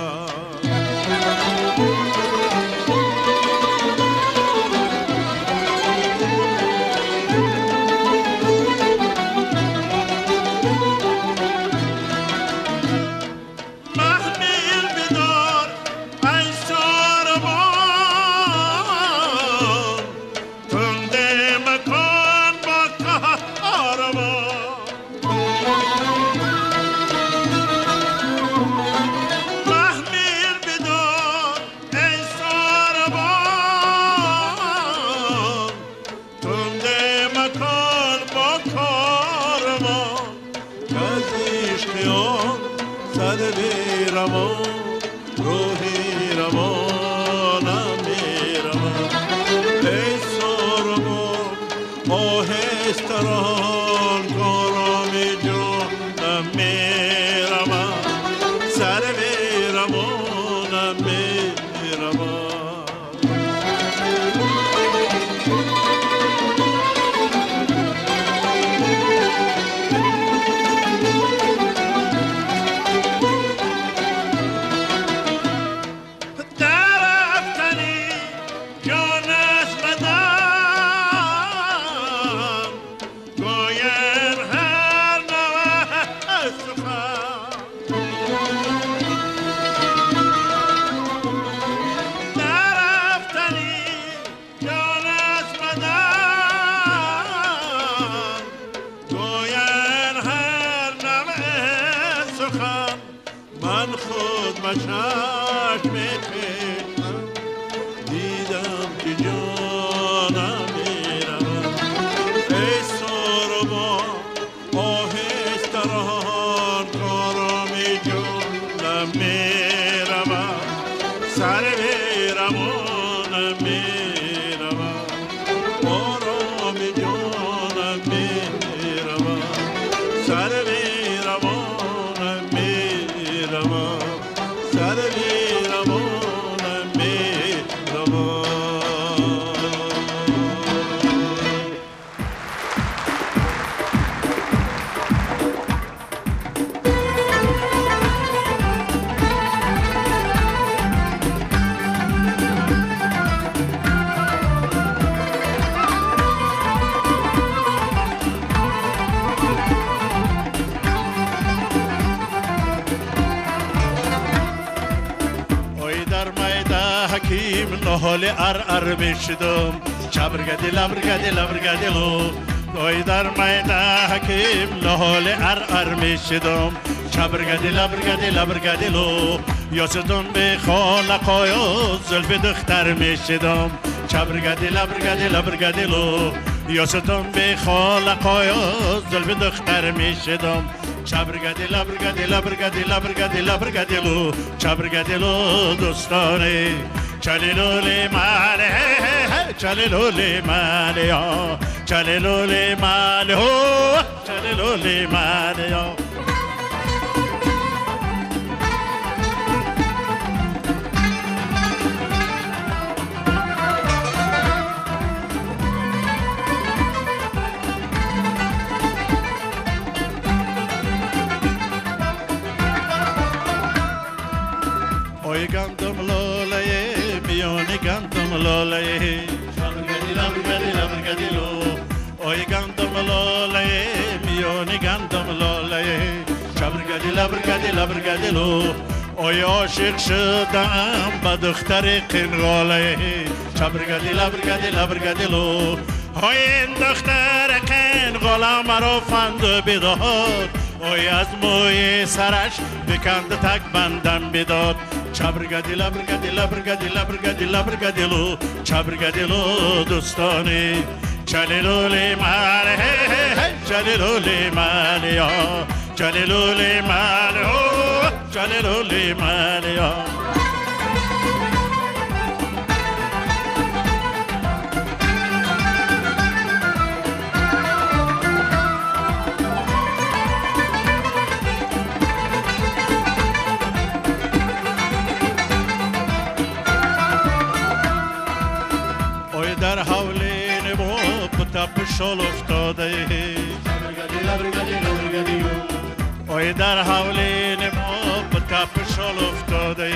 حال ار میشدم چبرگدی لبرگدی لبرگدیلو گوی در میده حکیم لحال ار میشدم چبرگدی لبرگدی لبرگدیلو یاستون به خالقای زلف دختر میشدم چبرگدی لبرگدی لبرگدیلو یاستون به خالقای زلف دختر میشدم چبرگدی لبرگدی لبرگدی لبرگدی لبرگدیلو چبرگدیلو دوستانه چلیلولی مالی چلیلولی مالی چلیلولی مالی چلیلولی مالی اوی گندم لوله میونی گندم لوله لبرگدی لبرگدی لبرگدیلو اوی گندم لوله میونی گندم لوله چبرگدی لبرگدی لبرگدیلو اوی عاشق شدم با دختر قنقاله چبرگدی لبرگدی لبرگدیلو اوی این دختر قنقاله مرا فند بداد اوی از موی سرش بکند تک بندم بداد چبرگدی لبرگدی لبرگدی لبرگدی لبرگدیلو چبرگدیلو دوستانی چلیلولی مالی چلیلولی مالی چلیلولی مالی چلیلولی مالی در حولین با پتپ شل افتاده لبرگدی لبرگدی لبرگدی ای در حولی ما به تپشال افتاده ای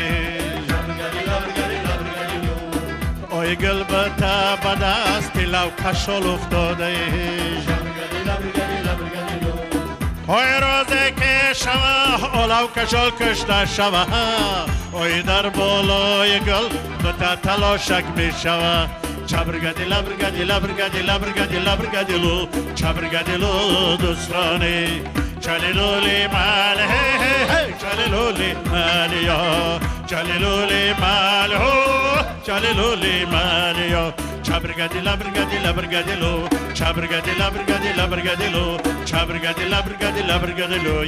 گل به تا به دست لو کشال افتاده ای روزه که شوه اولو کشال کشته شوه ای در بالای گل به تا تلاشک می شوه چبرگدی لبرگدی لبرگدی لبرگدی لبرگدیلو چبرگدیلو دوستانی چلیلولی مال هی هی هی چلیلولی مالیا چلیلولی مال هو چلیلولی مالیا چبرگدی لبرگدی لبرگدیلو چبرگدی لبرگدی لبرگدیلو چبرگدی لبرگدی لبرگدیلو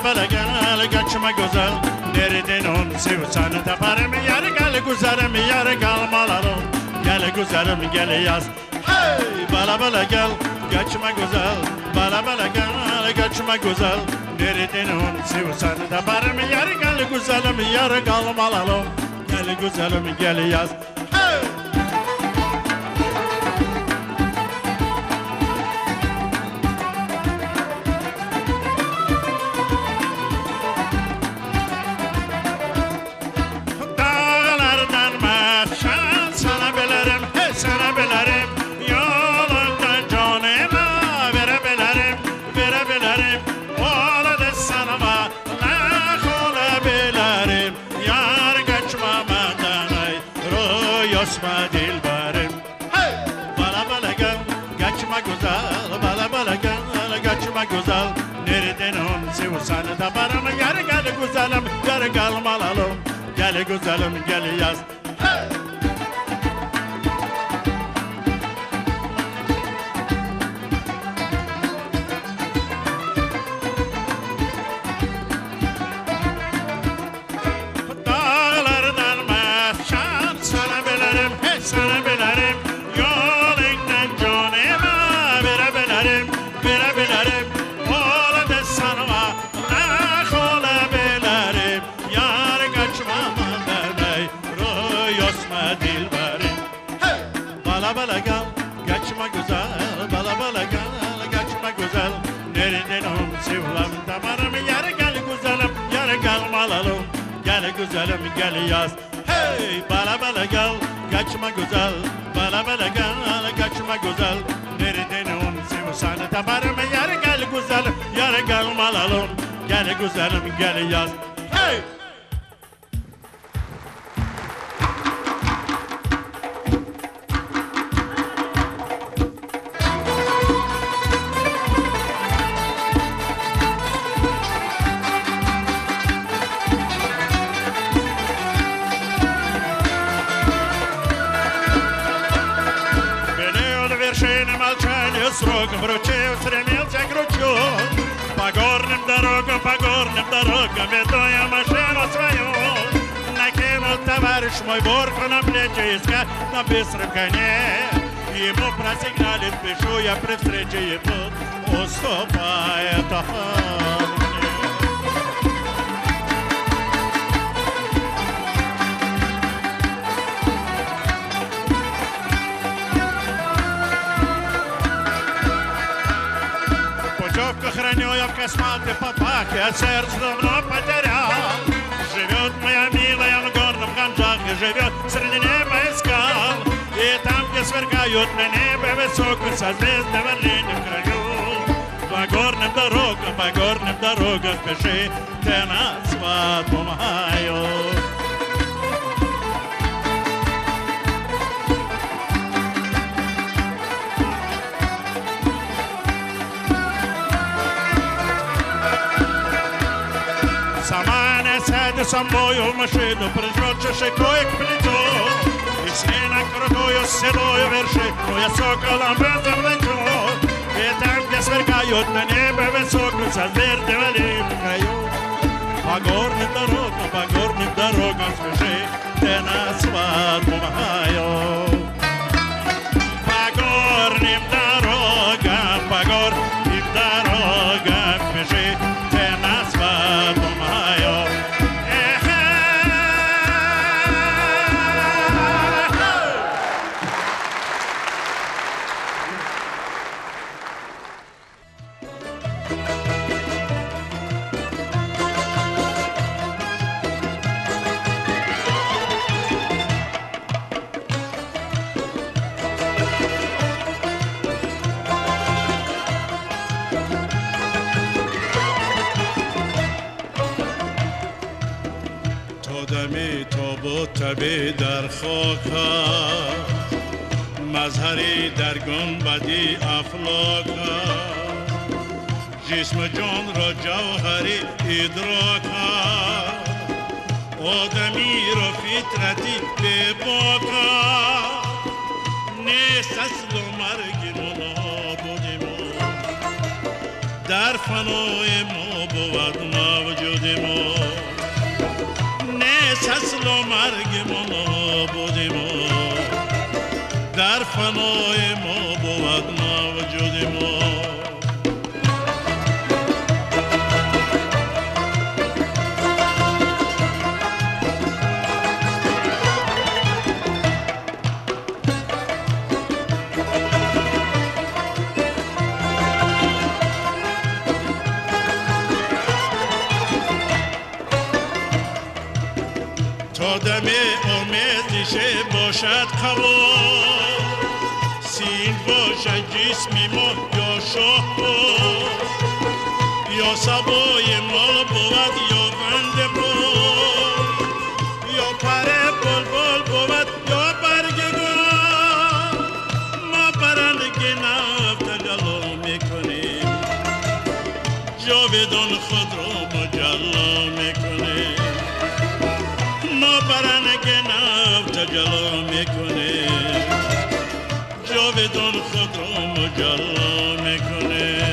بلا گل گچم گزل نردین اون سیوسان تپرم یار گل گزارم یار گل مالارم گل گزارم گل یاز هی بلا گل گچم گزل بلا گل گچم گزل نردین اون سیوسان تپرم یار گل گزارم یار گل مالارم گل گزارم گل یاز güzel nereden on sevursan da barama yar gel güzelim yar gel malalım gel güzelim gel yaz dağlardan mahşan sana bilirim sana bilirim yolundan canıma verebilirim verebilirim ola sanma nah olabilirim yar kaçmam dermey rüyosma dilberim bala gel kaçma güzel bala gel kaçma güzel nereden on sevlam damarım yar gel güzelim yar gel malalım gel güzelim gel yaz hey bala gel kaçma güzel bala gel kaçma güzel nereden on sevsan damarım yar gel güzelim yar gel malalım gel güzelim gel yaz hey Срок вручил, стремился к ручью. По горным дорогам веду я машину свою. Накинул товарищ мой ворку на плечи, искать на быстром коне. Ему просигналит, пишу я при встрече, и тут уступает он. Храню я в косматой попахе, а сердце давно потерял. Живет моя милая в горном Ганджахе, живет среди неба и скал. И там, где svergajot mene bebe sokr sazez de verlin kraju bagornem daroga peše te nas svatom hajo Samane sede sa moju mašinu prezroče še kojeg plico I snena krokoju sedoju verše koja sokolam vezam leću I tam gdje sverkaju na nebe visoko sa zvijerde velim kraju Pa gornim darogom sveže te nas svat pomahaju Pa gornim darogom sveže te nas svat pomahaju تبی در خاک مظهری در گنبدی افلاک جسم جان را جوهری ادراک آدمی را فطرتی به باک نیست اصل و مرگ نابود ما در فنای ما بود موجود ما اصل و مرگ ما نابود ما در فنای ما بود موجود ما آدم آمیزش باشد قبول سین باشد جسمی ما یا شاه بود یا سبای ما بود یا بند بود یا پر بلبل بود یا برگ گل ما برندگی نفت جلو میکنیم جاودان خود را مجلا میکنیم ما برنگ نفت جلا میکنه جاودان خود را مجلا میکنه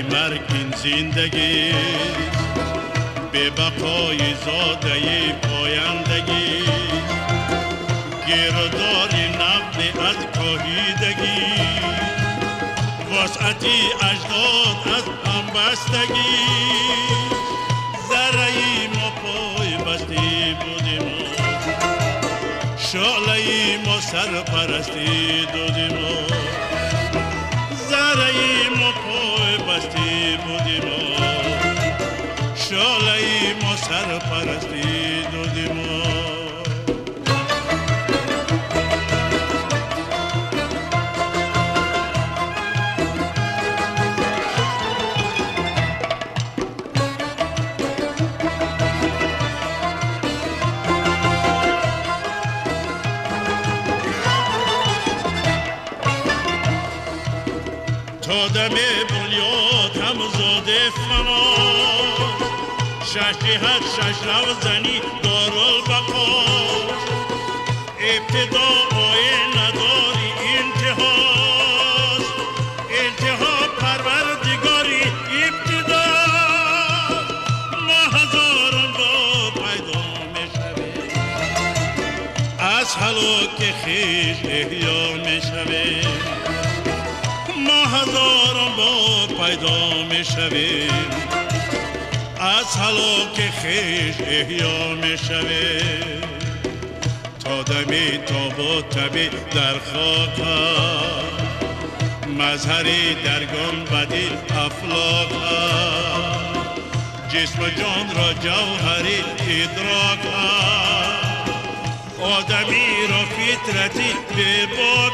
مرگ این زندگی به بقای زاده پایندگی گردار نبض از کاهیدگی وسعتی اجداد از همبستگی ذره ما پای بستی بودیم شعله ما سرپرستی دادیم ذره ما پای بستی بودیم شعله ما سرپرستی دادیم آدم بنیاد هم زاده فنا شش جهت شش رو زنی دارالبقا ابتدا نداری انتهاست انتها پروردگاری ابتدا ما هزاران با پیدا میشویم از هلاک خویش احیا میشویم ما هزاران با پیدا میشویم سلوک خیش احیا می شوه تا دمی تاب و طبی در خاک مظهری در گنبدی افلاک جسم جان را جوهری ادراک آدمی را فطرتی بباک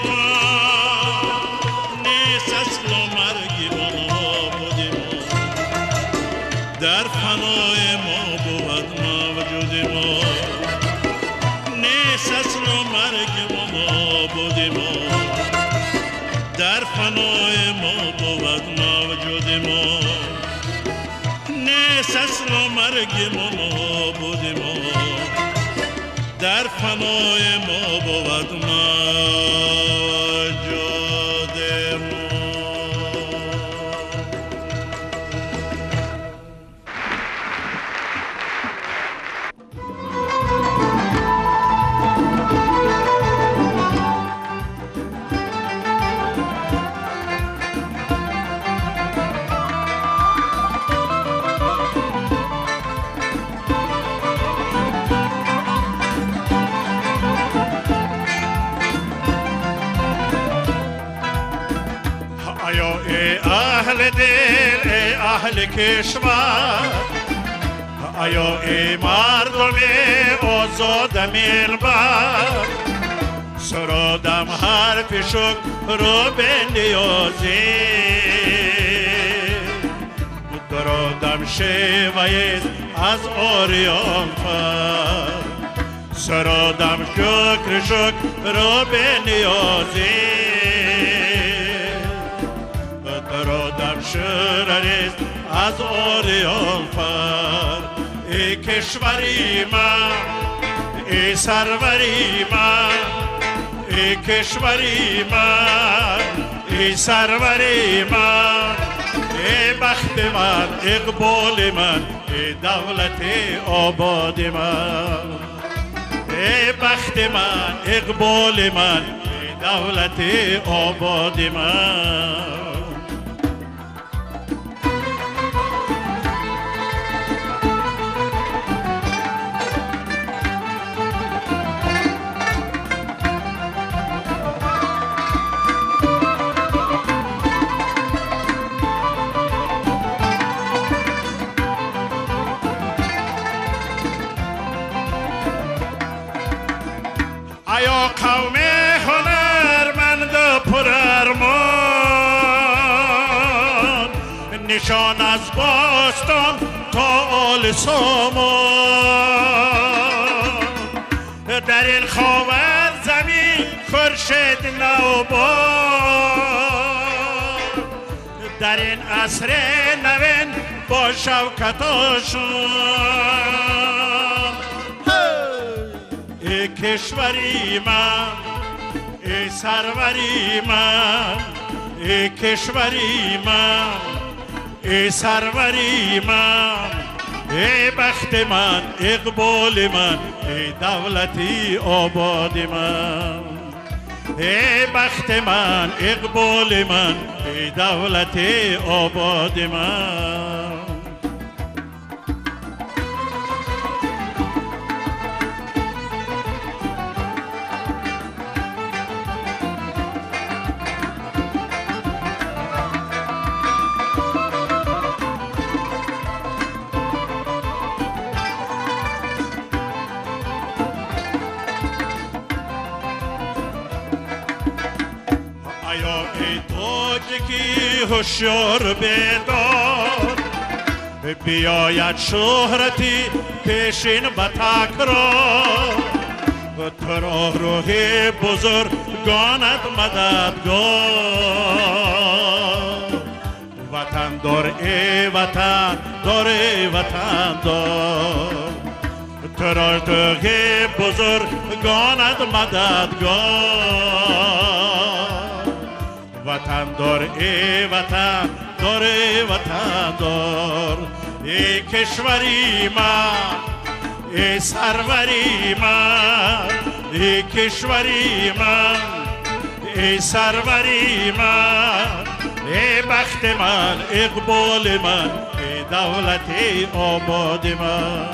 نیست اصل و مرگی ما بودیم در فنای ما بود موجود ما نیست اصل و مرگ ما بودیم در فنای ما بود موجود ما نیست اصل و مرگ ما بودیم در فنای ما بود موجود ما اهل دل ای اهل کشور آیا ای مردم آزاد ملبر سرادم حرف شکر رو به نیازی درادم شیوه از آریان فر سرادم شکر رو به نیازی درادم شرریست از آریان فر ای کشوری من ای سروری من ای کشوری من ای سروری من ای بخت من اقبال من ای دولت آباد من ای بخت من اقبال من ای دولت آباد من آیا قوم هنرمند پرارمان نشان از باستان تا آل سامان در این خاور زمین خورشید نوبان در این عصر نوین با شوکتاشون ای کشوری من ای سروری من ای کشوری من ای سروری من ای بخت من اقبال من ای دولتی آباد من ای بخت من اقبال من ای دولتی آباد من هوشیار بیدار بیاید شهرتی پیشین به تکرار تو را روح بزرگانت مددگار وطن دار ای وطن دار ای وطن دار تو را روح بزرگانت مددگار وطن دار ای وطن دار ای وطن دار ای کشوری من ای سروری من ای کشوری من ای سروری من ای بخت من اقبال من ای دولت آباد من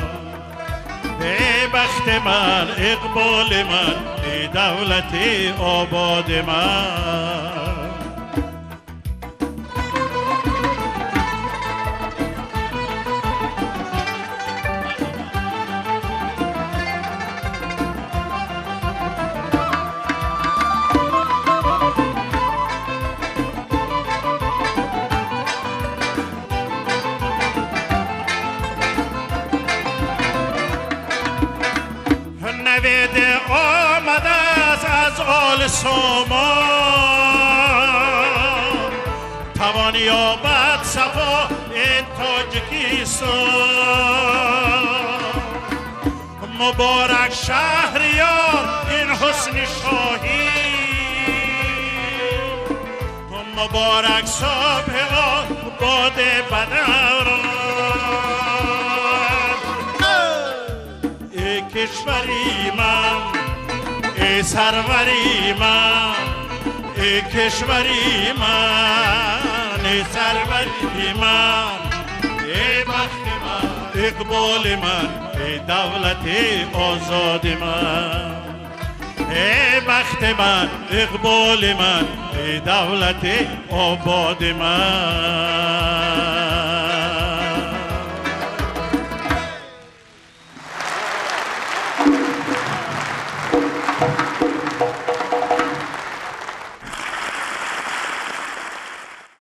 ای بخت من اقبال من ای دولت آباد من نوید آمده است از آل سامان توان یابد صفا این تاجیکستان مبارک شهریار این حسن شاهی مبارک صبح باد بدران ای کشوری من ای سروری من ای کشوری من ای سروری من ای بخت من اقبال من ای دولت آزاد من ای بخت من اقبال من ای دولت آباد من